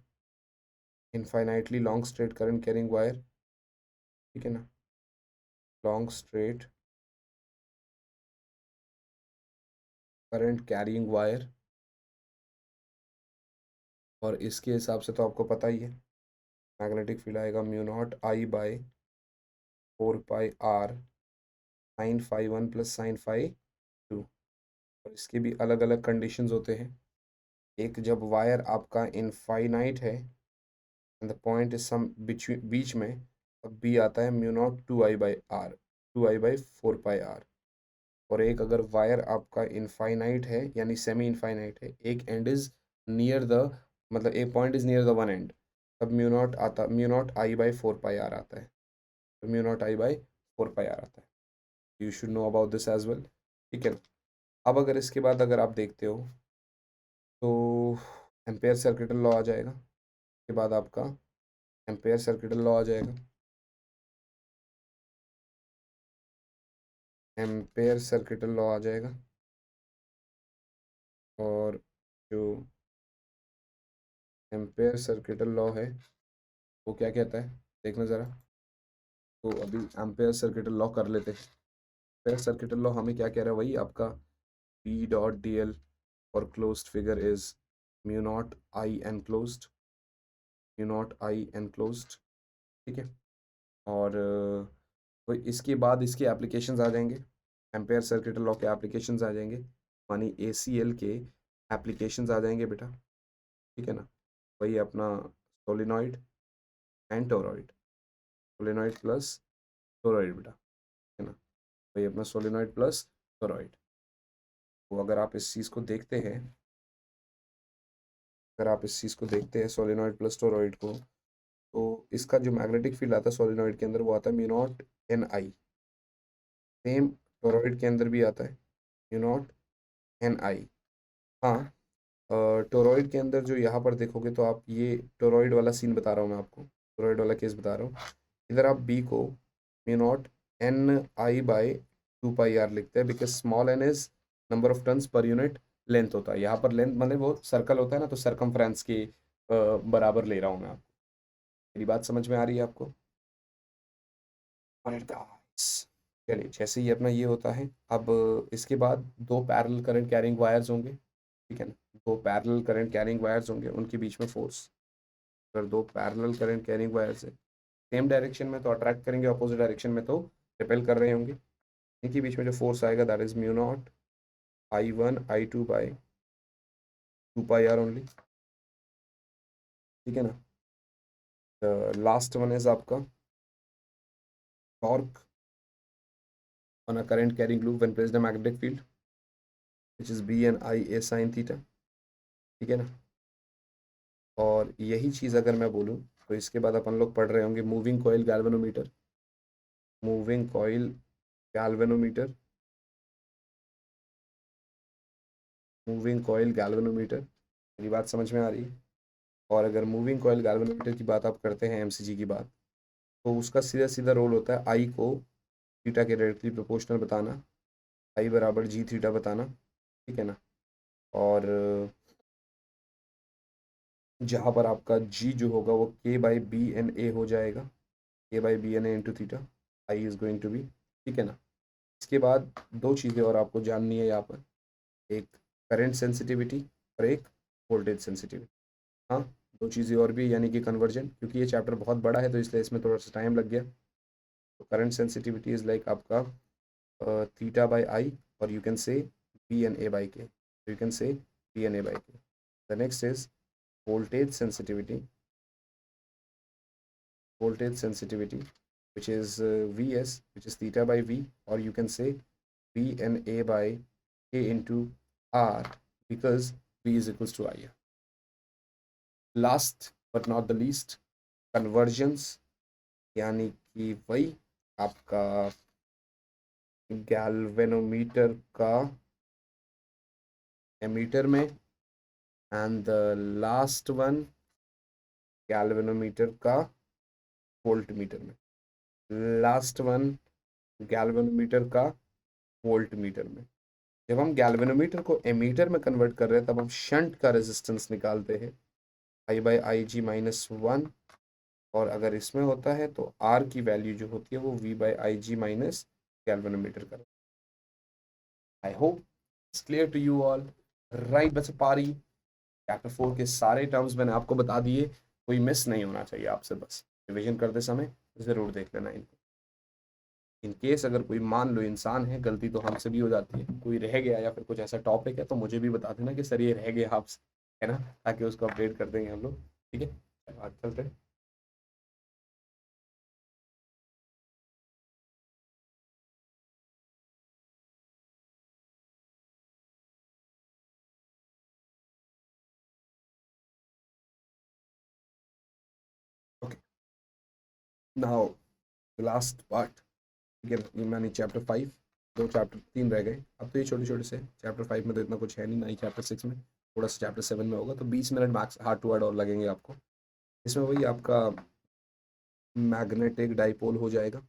infinitely long straight current carrying wire, ठीक है ना? Long straight current carrying wire, और इसके हिसाब से तो आपको पता ही है मैग्नेटिक फील्ड आएगा mu naught I by 4 pi r sine phi 1 plus sine phi 2। और इसके भी अलग अलग कंडीशंस होते हैं। एक, जब वायर आपका इनफाइनाइट है and the point is some बीच में, तब भी आता है mu not 2i/r, 2i/4 pi r। और एक, अगर वायर आपका इनफाइनाइट है यानी सेमी इनफाइनाइट है, एक एंड इज नियर द, मतलब एक point is near the one and, तब म्यू नॉट i/4 पाई r आता है, तो म्यू नॉट i/4 पाई r आता है। You should know about this as well, ठीक है ना? अब अगर इसके बाद अगर आप देखते हो तो एम्पेयर सर्किटल लॉ आ जाएगा, उसके बाद आपका एम्पेयर सर्किटल लॉ आ जाएगा, एम्पेयर सर्किटल लॉ आ जाएगा। और जो एम्पेयर सर्किटल लॉ है वो क्या कहता है, देखना ज़रा। तो अभी एम्पेयर सर्किटल लॉ कर लेते हैं। एम्पेयर सर्किटल लॉ हमें क्या कह रहा है, वही आपका बी डॉट डी एल और closed figure is mu naught I enclosed, mu naught I enclosed, ठीक है? और तो इसके बाद इसके एप्लीकेशंस आ जाएंगे, एम्पेयर सर्किटल लॉ के एप्लीकेशंस आ जाएंगे, मानी ACL के एप्लीकेशंस आ जाएंगे बेटा, ठीक है ना? वही अपना solenoid and toroid, solenoid plus toroid बेटा, है ना? वही अपना सोलिनॉइड प्लस टोरॉइड। तो अगर आप इस चीज़ को देखते हैं, अगर आप इस चीज़ को देखते हैं सोलिनॉइड प्लस टोरॉइड को, तो इसका जो मैग्नेटिक फील्ड आता है सॉलिनॉइड के अंदर वो आता है mu not NI। Same toroid के अंदर भी आता है म्यू नॉट NI। हाँ, टोरॉइड के अंदर जो यहाँ पर देखोगे तो आप, ये टोरॉइड वाला सीन बता रहा हूँ मैं आपको, टोरॉइड वाला केस बता रहा हूँ। इधर आप बी को म्यू नॉट NI/2 पाई r लिखते हैं, because small n is number of turns per unit length होता है। यहाँ पर लेंथ मतलब वो सर्कल होता है ना, तो सरकमफ्रेंस के बराबर ले रहा हूँ मैं आपको। मेरी बात समझ में आ रही है आपको? चलिए, जैसे ही अपना ये होता है, अब इसके बाद दो पैरेलल करंट कैरिंग वायर्स होंगे, ठीक है ना। दो पैरेलल करंट कैरिंग वायर्स होंगे, उनके बीच में फोर्स, अगर दो पैरेलल करंट कैरिंग वायर्स है सेम डायरेक्शन में तो अट्रैक्ट करेंगे, अपोजिट डायरेक्शन में तो रिपेल कर रहे होंगे। इनके बीच में जो फोर्स आएगा that is mu not I1 I2 by 2 pi r only, ठीक है ना। लास्ट वन इज आपका torque on a current carrying loop when placed in magnetic field which is B/N/I/A sin theta, ठीक है ना। और यही चीज़ अगर मैं बोलूँ तो इसके बाद अपन लोग पढ़ रहे होंगे moving coil galvanometer, moving coil galvanometer, moving coil galvanometer. मेरी बात समझ में आ रही है? और अगर मूविंग कॉइल गैल्वेनोमीटर की बात आप करते हैं, एमसीजी की बात, तो उसका सीधा सीधा रोल होता है आई को थीटा के डायरेक्टली प्रोपोर्शनल बताना, आई बराबर जी थीटा बताना, ठीक है ना। और जहाँ पर आपका जी जो होगा वो K/B/N/A हो जाएगा, K/B/N/A into theta, I is going to be, ठीक है ना। इसके बाद दो चीज़ें और आपको जाननी है यहाँ पर, एक करंट सेंसिटिविटी और एक वोल्टेज सेंसिटिविटी। हाँ, दो चीज़ें और भी, यानी कि कन्वर्जन, क्योंकि ये चैप्टर बहुत बड़ा है तो इसलिए इसमें थोड़ा सा टाइम लग गया। तो करंट सेंसिटिविटी इज लाइक आपका थीटा बाई आई, और यू कैन से B/N/A बाई के, यू कैन से B/N/A बाई के। The next is voltage sensitivity, voltage sensitivity which is Vs, which is theta by V, or you can say B/N/A by K into R, because V is equals to IR. Last but not the least, convergence, यानी कि वही आपका galvanometer का ammeter में, and the last one galvanometer का volt meter में, last one galvanometer का volt meter में। जब हम गैल्वेनोमीटर को एमीटर में कन्वर्ट कर रहे हैं तब हम शंट का रेजिस्टेंस निकालते हैं I/IG-1, और अगर इसमें होता है तो R की वैल्यू जो होती है वो V/IG माइनस गैल्वेनोमीटर का। I hope it's clear to you all. Right बच्चे, पारी चैप्टर 4 के सारे टर्म्स मैंने आपको बता दिए, कोई मिस नहीं होना चाहिए आपसे, बस रिविजन करते समय ज़रूर देख लेना इनको। इन केस अगर कोई मान लो इंसान है, गलती तो हमसे भी हो जाती है, कोई रह गया या फिर कुछ ऐसा टॉपिक है तो मुझे भी बता देना कि सर ये रह गया आपसे, है ना, ताकि उसको अपडेट कर देंगे हम लोग, ठीक है। चलो आज चलते हैं। ओके, नाउ लास्ट पार्ट, ठीक है। ये मैंने चैप्टर 5, दो चैप्टर 3 रह गए, अब तो ये छोटे छोटे से, चैप्टर 5 में तो इतना कुछ है नहीं, ना ही चैप्टर 6 में, थोड़ा सा चैप्टर 7 में होगा, तो 20 minute max hard to hard और लगेंगे आपको। इसमें वही आपका मैग्नेटिक डाइपोल हो जाएगा,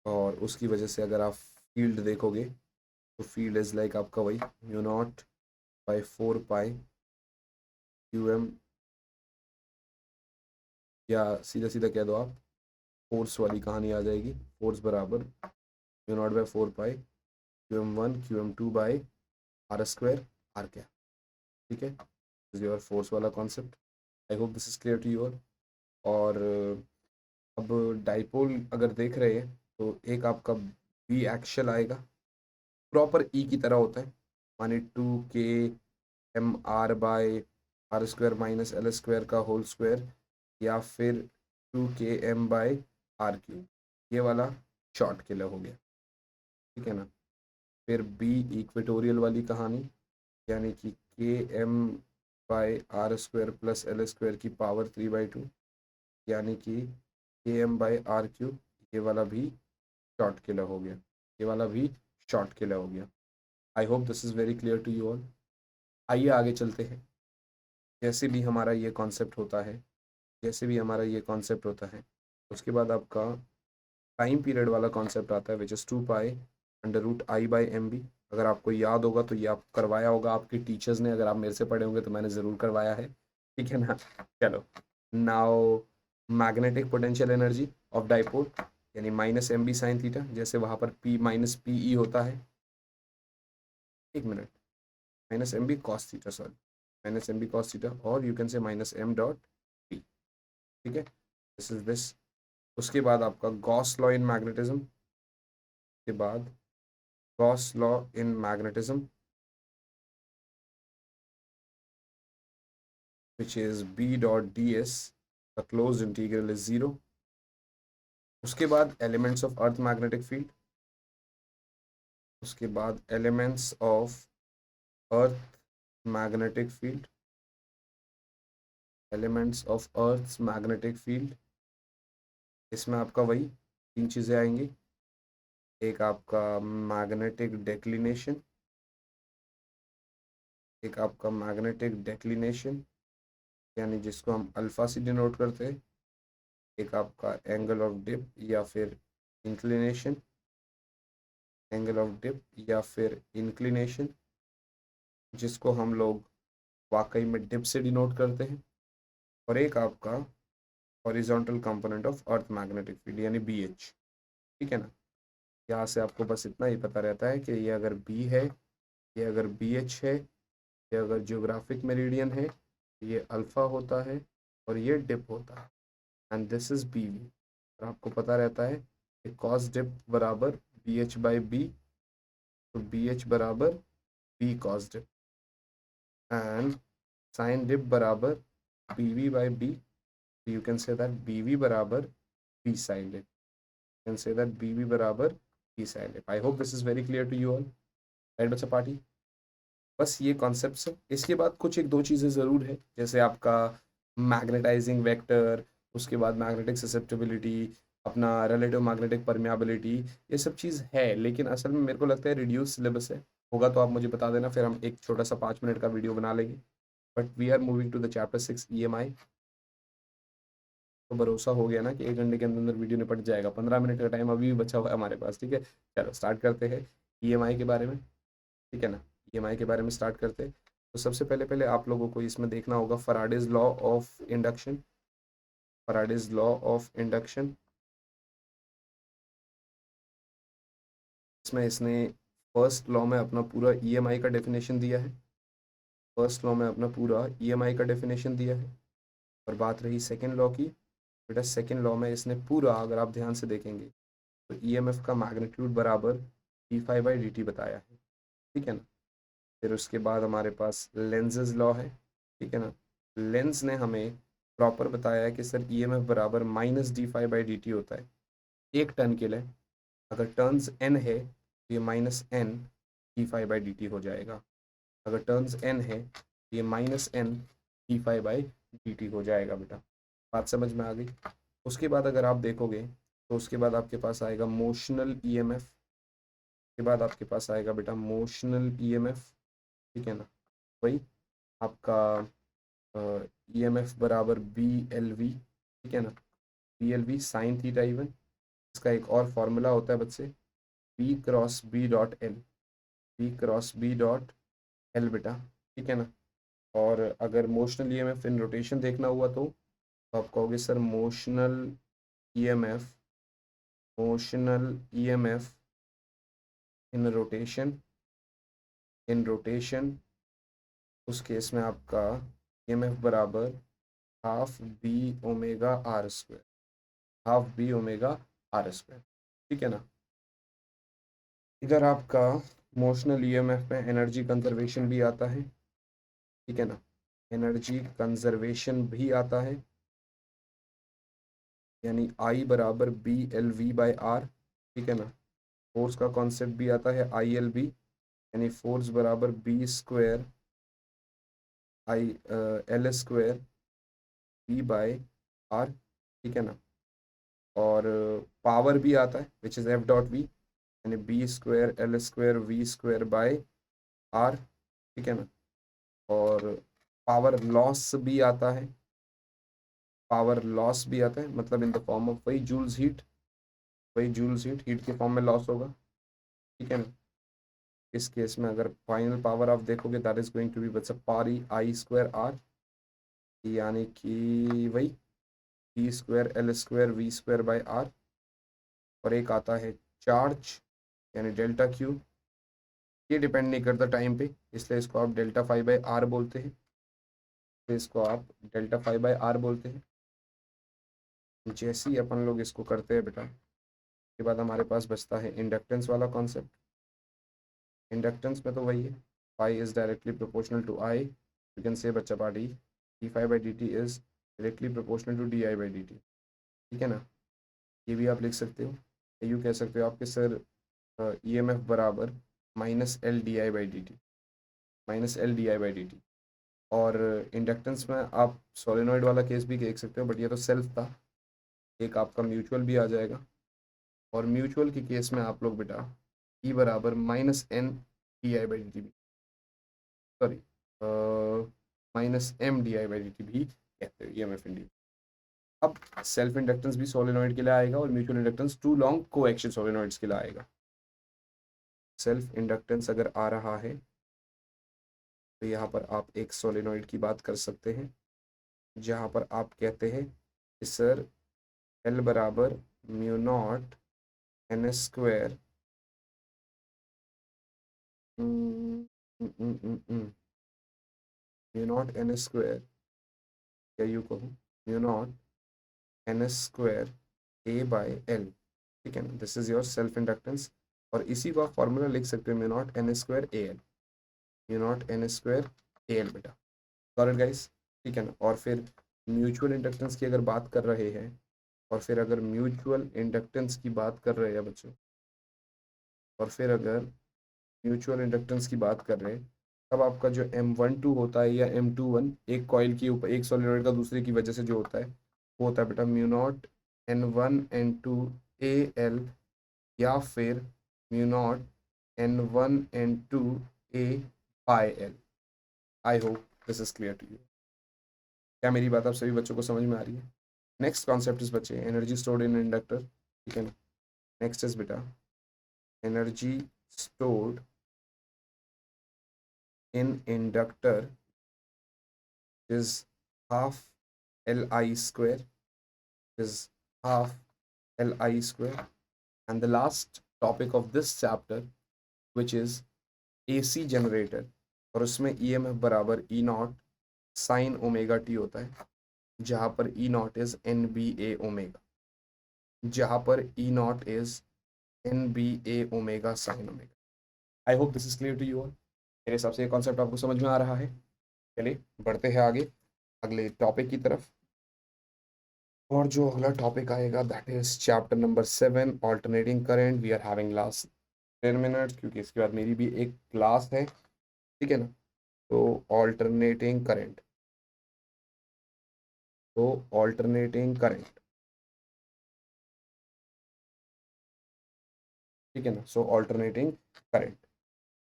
और उसकी वजह से अगर आप फील्ड देखोगे तो फील्ड इज लाइक आपका वही μ0/4π QM, या सीधा सीधा कह दो आप, फोर्स वाली कहानी आ जाएगी, फोर्स बराबर μ0/4π QM1 QM2/r², आर क्या, ठीक है। इज योर फोर्स वाला concept. I hope this is clear to you all. और अब डाइपोल अगर देख रहे हैं तो एक आपका बी एक्शल आएगा, प्रॉपर ई की तरह होता है, माने 2kmr/r² - L² या फिर 2km/r³, ये वाला शॉर्ट के लिए हो गया, ठीक है ना। फिर बी इक्वेटोरियल वाली कहानी, यानी कि km/r² + L² की पावर 3/2, यानी कि km/r³, ये वाला भी शॉर्ट किलर हो गया, ये वाला भी शॉर्ट किलर हो गया। I hope this is very clear to you all. आइए आगे चलते हैं। जैसे भी हमारा ये कॉन्सेप्ट होता है, जैसे भी हमारा ये कॉन्सेप्ट होता है, उसके बाद आपका टाइम पीरियड वाला कॉन्सेप्ट आता है, विच इज़ 2π√I/mb। अगर आपको याद होगा तो ये आप करवाया होगा आपके टीचर्स ने, अगर आप मेरे से पढ़े होंगे तो मैंने ज़रूर करवाया है, ठीक है ना। चलो, now magnetic potential energy of dipole, यानी minus m B sine theta, जैसे वहाँ पर पी माइनस पी ई होता है, एक minute, minus m B cos theta, sorry, minus m B cos theta, और you can say minus m dot P, ठीक है, दिस इज दिस। उसके बाद आपका गॉस लॉ इन मैग्नेटिज्म, के बाद Gauss law in magnetism which is b dot ds, the closed integral is 0। उसके बाद elements of earth magnetic field, उसके बाद elements of earth magnetic field, elements of earth magnetic field, इसमें आपका वही तीन चीज़ें आएंगी, एक आपका मैग्नेटिक डेक्लिनेशन, एक आपका मैग्नेटिक डेक्लिनेशन यानी जिसको हम अल्फा से डिनोट करते हैं, एक आपका एंगल ऑफ डिप या फिर इंक्लिनेशन, एंगल ऑफ डिप या फिर इंक्लिनेशन जिसको हम लोग वाकई में डिप से डिनोट करते हैं, और एक आपका horizontal component of earth magnetic field यानी बी एच, ठीक है ना। यहाँ से आपको बस इतना ही पता रहता है कि ये अगर बी है, ये अगर बी एच है, ये अगर जियोग्राफिक मेरिडियन है, ये अल्फ़ा होता है और ये डिप होता है, and this is B V. और आपको पता रहता है कि कॉस डिप बराबर बी एच बाई बी, तो बी एच बराबर B cos dip, and sine dip बराबर B V by B, you can say that B V बराबर B sine dip, can say that B V बराबर B sine dip. I hope this is very clear to you all, right बच्चा party. बस ये concept है। इसके बाद कुछ एक दो चीज़ें ज़रूर है, जैसे आपका मैग्नेटाइजिंग वेक्टर, उसके बाद मैग्नेटिक ससेप्टिबिलिटी, अपना रिलेटिव मैग्नेटिक परमेबिलिटी, ये सब चीज़ है, लेकिन असल में मेरे को लगता है रिड्यूस सिलेबस है। होगा तो आप मुझे बता देना, फिर हम एक छोटा सा 5 मिनट का वीडियो बना लेंगे। But we are moving to the chapter 6 EMI। तो भरोसा हो गया ना कि 1 घंटे के अंदर अंदर वीडियो निपट जाएगा। 15 मिनट का टाइम अभी भी बचा हुआ है हमारे पास, ठीक है। चलो स्टार्ट करते हैं EMI के बारे में, ठीक है ना। EMI के बारे में स्टार्ट करते हैं। तो सबसे पहले पहले आप लोगों को इसमें देखना होगा Faraday's law of induction, Faraday's law of induction. इसमें इसने फर्स्ट लॉ में अपना पूरा EMI का डेफिनेशन दिया है, फर्स्ट लॉ में अपना पूरा EMI का डेफिनेशन दिया है। और बात रही सेकेंड लॉ की, बेटा सेकेंड लॉ में इसने पूरा, अगर आप ध्यान से देखेंगे तो EMF का मैग्नीट्यूड बराबर d∅dt बताया है, ठीक है ना। फिर उसके बाद हमारे पास लेंजेज लॉ है, ठीक है ना। लेंस ने हमें प्रॉपर बताया है कि सर EMF बराबर -d∅dt होता है एक टर्न के लिए। अगर टर्न्स n है तो ये -n d∅dt हो जाएगा, अगर टर्न्स n है तो ये -n d∅dt हो जाएगा। बेटा बात समझ में आ गई। उसके बाद अगर आप देखोगे तो उसके बाद आपके पास आएगा मोशनल EMF, के बाद आपके पास आएगा बेटा मोशनल EMF, ठीक है ना। वही आपका EMF बराबर BLV, ठीक है ना, BLV साइन थीटा इवन। इसका एक और फॉर्मूला होता है बच्चे, P cross B dot L, P cross B dot L बेटा, ठीक है ना। और अगर मोशनल EMF इन रोटेशन देखना हुआ तो आप कहोगे sir motional EMF, motional EMF in rotation, in rotation, उस केस में आपका EMF बराबर half B omega R square, half B omega R square, ठीक है ना। इधर आपका मोशनल EMF में एनर्जी कंजर्वेशन भी आता है, ठीक है ना, एनर्जी कंजर्वेशन भी आता है, यानी I बराबर BLV/R, ठीक है ना। फोर्स का कॉन्सेप्ट भी आता है ILB, यानी फोर्स बराबर B square L square B/R, ठीक है ना। और पावर भी आता है विच इज़ F.V, यानी B square L square V स्क्वायर/R, ठीक है ना। और पावर लॉस भी आता है, पावर लॉस भी आता है, मतलब इन द फॉर्म ऑफ वही जूल्स हीट, वही जूल्स हीट, हीट के फॉर्म में लॉस होगा, ठीक है ना। इस केस में अगर फाइनल पावर आप देखोगे that is going to be बच्चा पारी I स्क्वायर R, यानी कि वही B square L square V square, और एक आता है चार्ज यानी डेल्टा क्यू। ये डिपेंड नहीं करता टाइम पे, इसलिए इसको आप डेल्टा फाइव बाई आर बोलते हैं। तो इसको आप डेल्टा फाइव बाई आर बोलते हैं। जैसे ही अपन लोग इसको करते हैं बेटा, के बाद हमारे पास बचता है इंडक्टेंस वाला कॉन्सेप्ट। इंडक्टेंस में तो वही है, phi is directly proportional to I, you can say बच्चा party d phi by d t is directly proportional to d I by d t. ठीक है ना, ये भी आप लिख सकते हो। यू कह सकते हो आपके सर ई एम एफ बराबर minus L D I by d T, minus L D I by d T. और इंडक्टेंस में आप सोलेनॉइड वाला केस भी देख सकते हो, बट ये तो सेल्फ था। एक आपका म्यूचुअल भी आ जाएगा, और म्यूचुअल के केस में आप लोग बेटा ई बराबर minus N d I by d t भी, sorry minus M d I by d t भी कहते हो E M F in D. अब सेल्फ इंडक्टेंस भी सोलेनॉइड के लिए आएगा, और mutual inductance two long coaxial solenoids के लिए आएगा। सेल्फ इंडक्टेंस अगर आ रहा है तो यहाँ पर आप एक सोलेनॉइड की बात कर सकते हैं, जहाँ पर आप कहते हैं कि सर एल बराबर mu naught n s square mu naught n s square, क्या यू कहूँ mu naught n s square A by L. ठीक है ना, this is your self inductance, और इसी को आप फॉर्मूला लिख सकते हो mu naught n s square A L, mu naught n s square A L बेटा। Got it guys? ठीक है ना। और फिर म्यूचुअल इंडक्टेंस की अगर बात कर रहे हैं, और फिर अगर म्यूचुअल इंडक्टेंस की बात कर रहे हैं बच्चों, और फिर अगर म्यूचुअल इंडक्टेंस की बात कर रहे हैं, तब आपका जो M12 होता है या M21, एक कॉइल के ऊपर एक सोलेनॉइड का दूसरे की वजह से जो होता है, वो होता है बेटा mu naught N1 N2 AL, या फिर mu naught N1 N2 A by L. I hope this is clear to you. क्या मेरी बात आप सभी बच्चों को समझ में आ रही है? नेक्स्ट कॉन्सेप्ट इज बच्चे एनर्जी स्टोर्ड इन इंडक्टर। ठीक है ना, नेक्स्ट इज बेटा energy stored in inductor is half Li square, is half Li square. And the last topic of this chapter which is AC generator, और उसमें EMF बराबर E naught sine omega T होता है, जहाँ पर E naught is NBA omega, जहाँ पर E naught is NBA omega sine omega. I hope this is clear to you all. मेरे हिसाब से ये कॉन्सेप्ट आपको समझ में आ रहा है। चलिए बढ़ते हैं आगे अगले टॉपिक की तरफ, और जो अगला टॉपिक आएगा that is chapter number 7 alternating current. We are having last 10 minutes, क्योंकि इसके बाद मेरी भी एक क्लास है। ठीक है ना, तो ऑल्टरनेटिंग करंट, तो ऑल्टरनेटिंग करंट, ठीक है ना, सो ऑल्टरनेटिंग करंट।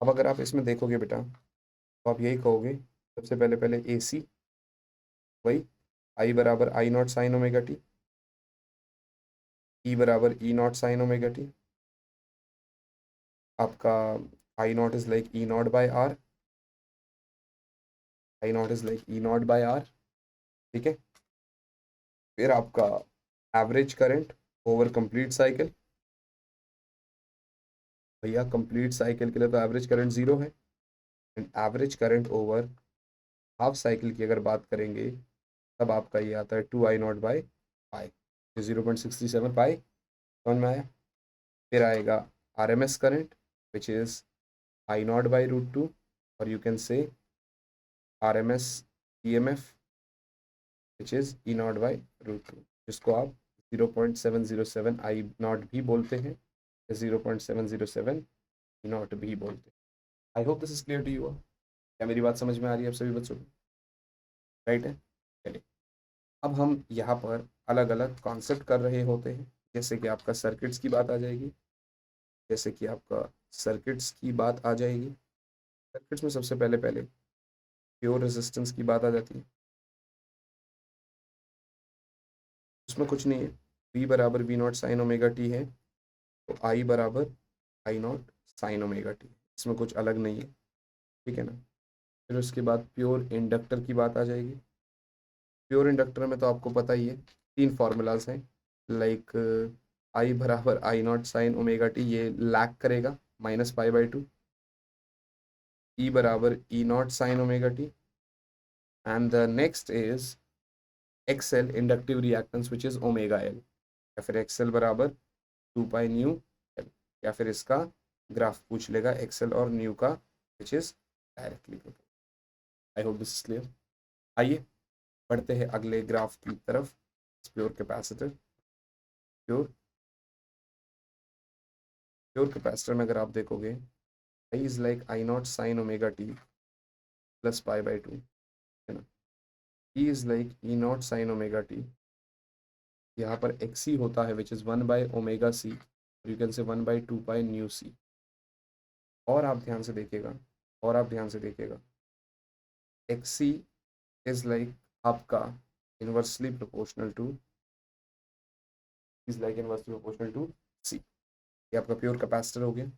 अब अगर आप इसमें देखोगे बेटा, तो आप यही कहोगे सबसे पहले पहले AC, वही आई बराबर I naught sine omega t, E बराबर E naught sine omega t, आपका I naught is like E naught by R, I naught is like E naught by R. ठीक है, फिर आपका average current over complete cycle, भैया complete cycle के लिए तो एवरेज करंट 0 है, and average current over half cycle की अगर बात करेंगे, तब आपका ये आता है 2 आई नॉट बाई पाई, 0.67 पाई। समझ में आया? फिर आएगा RMS current which is I naught by √2, और यू कैन से RMS EMF which is E not by √2, जिसको आप 0.707 आई नॉट भी बोलते हैं, 0.707 ई नॉट भी बोलते हैं। I hope this is clear to you. क्या मेरी बात समझ में आ रही है आप सभी बच्चों को? राइट है। चलिए अब हम यहाँ पर अलग अलग कॉन्सेप्ट कर रहे होते हैं, जैसे कि आपका सर्किट्स की बात आ जाएगी, जैसे कि आपका सर्किट्स की बात आ जाएगी। सर्किट्स में सबसे पहले पहले प्योर रेजिस्टेंस की बात आ जाती है। उसमें कुछ नहीं है, V बराबर V not sine omega t है, तो I बराबर I not sine omega T, इसमें कुछ अलग नहीं है। ठीक है ना। फिर उसके बाद प्योर इंडक्टर की बात आ जाएगी। प्योर इंडक्टर में तो आपको पता ही है 3 फार्मूलाज हैं, लाइक आई बराबर I naught sine omega t, ये लैग करेगा minus pi by two, E बराबर E naught sine omega t, and the next is X L inductive reactance which is omega L, या फिर एक्सएल बराबर to pi nu L, या फिर इसका graph पूछ लेगा एक्सएल और न्यू का which is directly proportional. I hope this is clear. आइए बढ़ते हैं अगले ग्राफ की तरफ। Pure capacitor, pure pure capacitor में अगर आप देखोगे I is like I naught sine omega t plus pi by two, है ना। E is like E naught sine omega t, यहाँ पर एक्स सी होता है which is one by omega C, you can say one by two pi nu सी। और आप ध्यान से देखिएगा, और आप ध्यान से देखिएगा, एक्स सी इज लाइक आपका inversely proportional to, is like inversely proportional to C. ये आपका प्योर कैपेसिटर हो गया।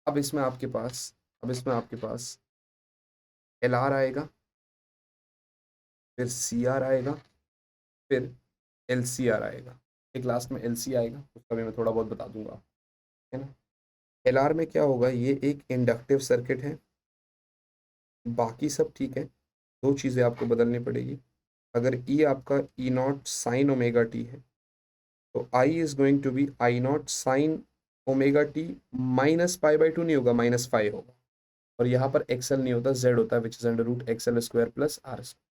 अब इसमें आपके पास एल आर आएगा, फिर सी आर आएगा, फिर एल सी आर आएगा, एक लास्ट में एल सी आएगा, उसका भी मैं थोड़ा बहुत बता दूंगा, है ना। एल आर में क्या होगा, ये एक इंडक्टिव सर्किट है, बाकी सब ठीक है, दो चीज़ें आपको बदलनी पड़ेगी। अगर ई आपका E naught sine omega t है तो I is going to be I naught sine omega t minus pi by two नहीं होगा, माइनस फाइव होगा। और यहाँ पर एक्सएल नहीं होता, जेड होता है which is under root X L square plus R square.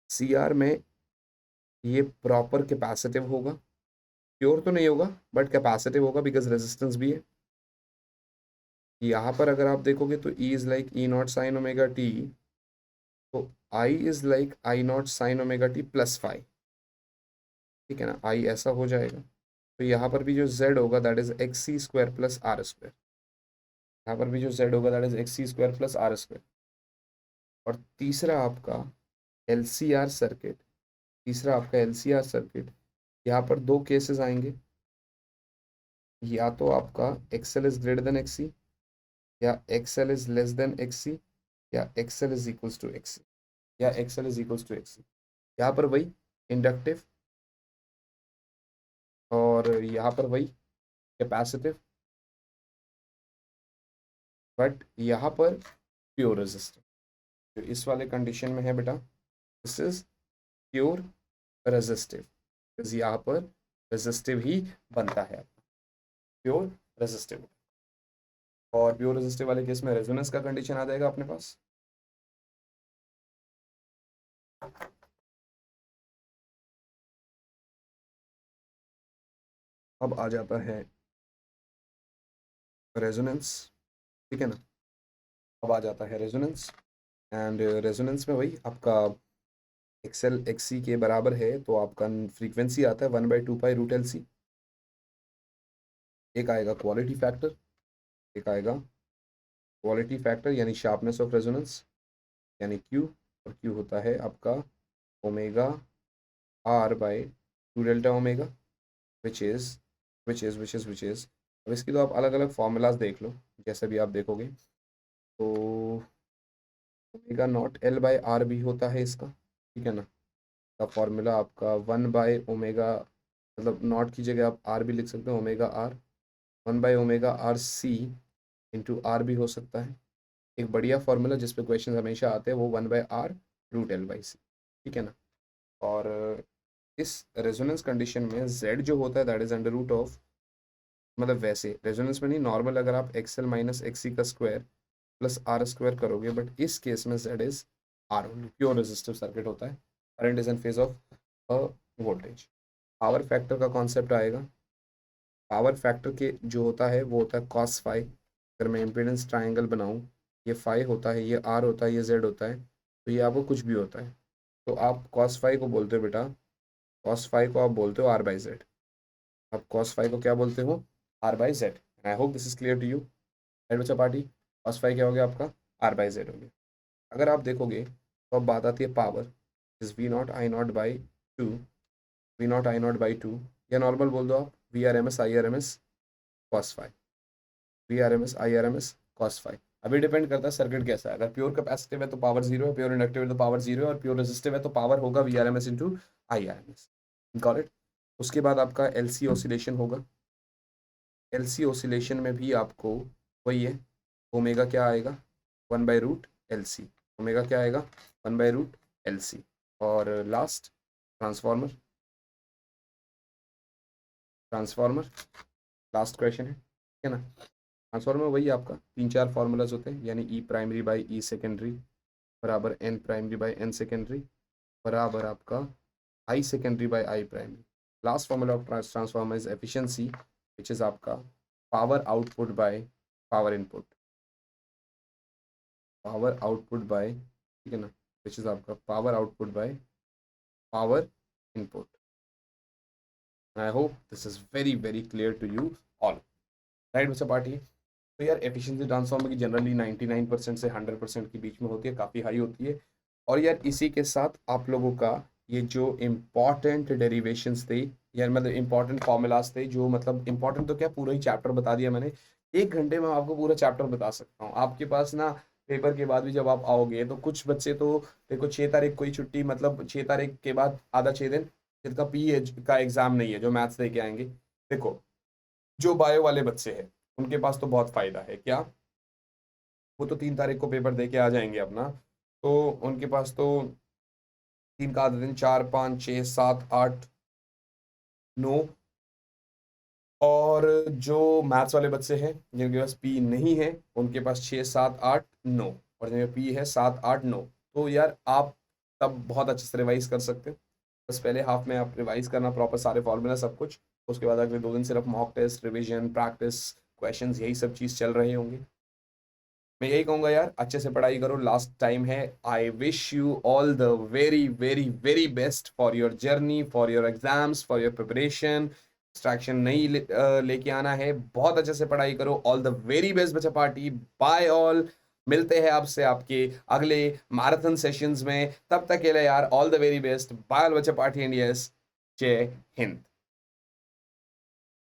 C R में ये प्रॉपर कैपेसिटिव होगा, प्योर तो नहीं होगा बट कैपेसिटिव होगा बिकॉज रेजिस्टेंस भी है। यहाँ पर अगर आप देखोगे तो E is like E naught sine omega t, तो I is like I naught sine omega t plus five, ठीक है ना, आई ऐसा हो जाएगा। तो यहाँ पर भी जो z होगा that is X C square plus R square, यहाँ पर भी जो z होगा that is X C square plus R square. और तीसरा आपका एल सी आर सर्किट, तीसरा आपका एल सी आर सर्किट, यहाँ पर दो केसेस आएंगे, या तो आपका X L is greater than X C, या X L is less than X C, या X L is equals to X C, या X L is equals to X C. यहाँ पर वही इंडक्टिव और यहाँ पर वही कैपेसिटिव, बट यहाँ पर प्योर रेजिस्टिव। जो इस वाले कंडीशन में है बेटा, दिस इज प्योर रेजिस्टिव, यहाँ पर रेजिस्टिव ही बनता है, प्योर रेजिस्टिव। और प्योर रेजिस्टिव वाले केस में रेजोनेंस का कंडीशन आ जाएगा अपने पास। अब आ जाता है रेजोनेंस, ठीक है ना। अब आ जाता है रेजोनेंस, एंड रेजोनेंस में वही आपका एक्सएल एक्सी के बराबर है, तो आपका फ्रीक्वेंसी आता है one by two pi root L C. एक आएगा क्वालिटी फैक्टर, एक आएगा क्वालिटी फैक्टर यानी शार्पनेस ऑफ रेजोनेंस यानी क्यू, और क्यू होता है आपका omega R by two delta omega which is. अब इसकी तो आप अलग अलग फार्मूलाज देख लो, जैसे भी आप देखोगे तो omega naught L by R भी होता है इसका, ठीक है ना। का फॉर्मूला आपका वन बाय ओमेगा, मतलब नॉट की जगह आप आर भी लिख सकते हो, omega R, one by omega R C into R भी हो सकता है। एक बढ़िया फॉर्मूला जिस पे क्वेश्चन हमेशा आते हैं वो one by R root L by C, ठीक है ना। और इस रेजोनेंस कंडीशन में z जो होता है that is under root of, मतलब वैसे रेजोनेंस में नहीं, नॉर्मल अगर आप एक्सएल माइनस एक्सी का स्क्वायर प्लस आर स्क्वायर करोगे, बट इस केस में z is R only, pure resistive circuit होता है, current is in phase of a voltage. Power factor का कॉन्सेप्ट आएगा, पावर फैक्टर के जो होता है वो होता है कॉस फाई। अगर मैं इम्पीडेंस ट्राइंगल बनाऊँ, ये फाई होता है, ये आर होता है, ये जेड होता है, तो ये आपको कुछ भी होता है, तो आप कॉस फाई को बोलते हो बेटा, कॉस फाई को आप बोलते हो आर बाई जेड, आप कॉस फाई को क्या बोलते हो, R by Z. I hope this is clear to you. Right बच्चा पार्टी, कॉस फाई क्या हो गया आपका, आर बाई जेड हो गया। अगर आप देखोगे तो अब बात आती है power, is V naught I naught by two, V naught I naught by two, या नॉर्मल बोल दो आप V R M S I R M S cos phi, V R M S I R M S cos phi. अभी depend करता है circuit कैसा है, अगर प्योर कैपेसिटिव है तो पावर जीरो है, प्योर इंडक्टिव है तो पावर जीरो है, और प्योर रेजिस्टिव है तो पावर होगा V R M S into I R M S. Got it. उसके बाद आपका एलसी ऑसिलेशन होगा। एलसी ऑसिलेशन में भी आपको वही है, ओमेगा क्या आएगा, 1/√LC। ओमेगा क्या आएगा, 1/√LC। और last transformer, transformer last question है, ठीक है ना। ट्रांसफॉर्मर वही आपका 3-4 फार्मूलाज होते हैं, यानी E primary by E secondary बराबर N primary by N secondary बराबर आपका I secondary by I primary. Last formula of transformer is efficiency which is आपका power output by power input, power output by, ठीक है ना, which is आपका power output by power input. I hope this is very very clear to you all, right बच्चा party. तो यार efficiency transformer की generally 99% से 100% के बीच में होती है, काफ़ी हाई होती है। और यार इसी के साथ आप लोगों का ये जो इम्पॉर्टेंट डेरिवेशंस थे, यार मतलब इम्पॉर्टेंट फॉर्मूलाज थे, जो मतलब इम्पॉर्टेंट तो क्या पूरा ही चैप्टर बता दिया मैंने। 1 घंटे में आपको पूरा चैप्टर बता सकता हूँ। आपके पास ना पेपर के बाद भी जब आप आओगे तो कुछ बच्चे तो देखो 6 तारीख को ही छुट्टी, मतलब 6 तारीख के बाद आधा 6 दिन जिनका पी का एग्जाम नहीं है, जो मैथ्स लेके आएंगे। देखो जो बायो वाले बच्चे हैं उनके पास तो बहुत फायदा है, क्या वो तो 3 तारीख को पेपर दे के आ जाएंगे अपना, तो उनके पास तो 3 का आधा दिन, 4 5 6 7 8 9। और जो मैथ्स वाले बच्चे हैं जिनके पास पी नहीं है उनके पास 6 7 8 9, और जिनके पी है 7 8 9। तो यार आप तब बहुत अच्छे से रिवाइज कर सकते हो। बस पहले हाफ में आप रिवाइज करना प्रॉपर सारे फॉर्मूला सब कुछ, उसके बाद अगले 2 दिन सिर्फ mock test, revision, practice, questions, यही सब चीज़ चल रहे होंगे। मैं यही कहूँगा यार अच्छे से पढ़ाई करो, लास्ट टाइम है। I wish you all the very very very best for your journey, for your exams, for your preparation. Distraction नहीं लेके आना है, बहुत अच्छे से पढ़ाई करो। ऑल द वेरी बेस्ट बच्चा पार्टी, बाय ऑल। मिलते हैं आपसे आपके अगले मैराथन सेशंस में, तब तक के लिए यार all the very best, bye all बच्चा पार्टी, एंड यस, जय हिंद।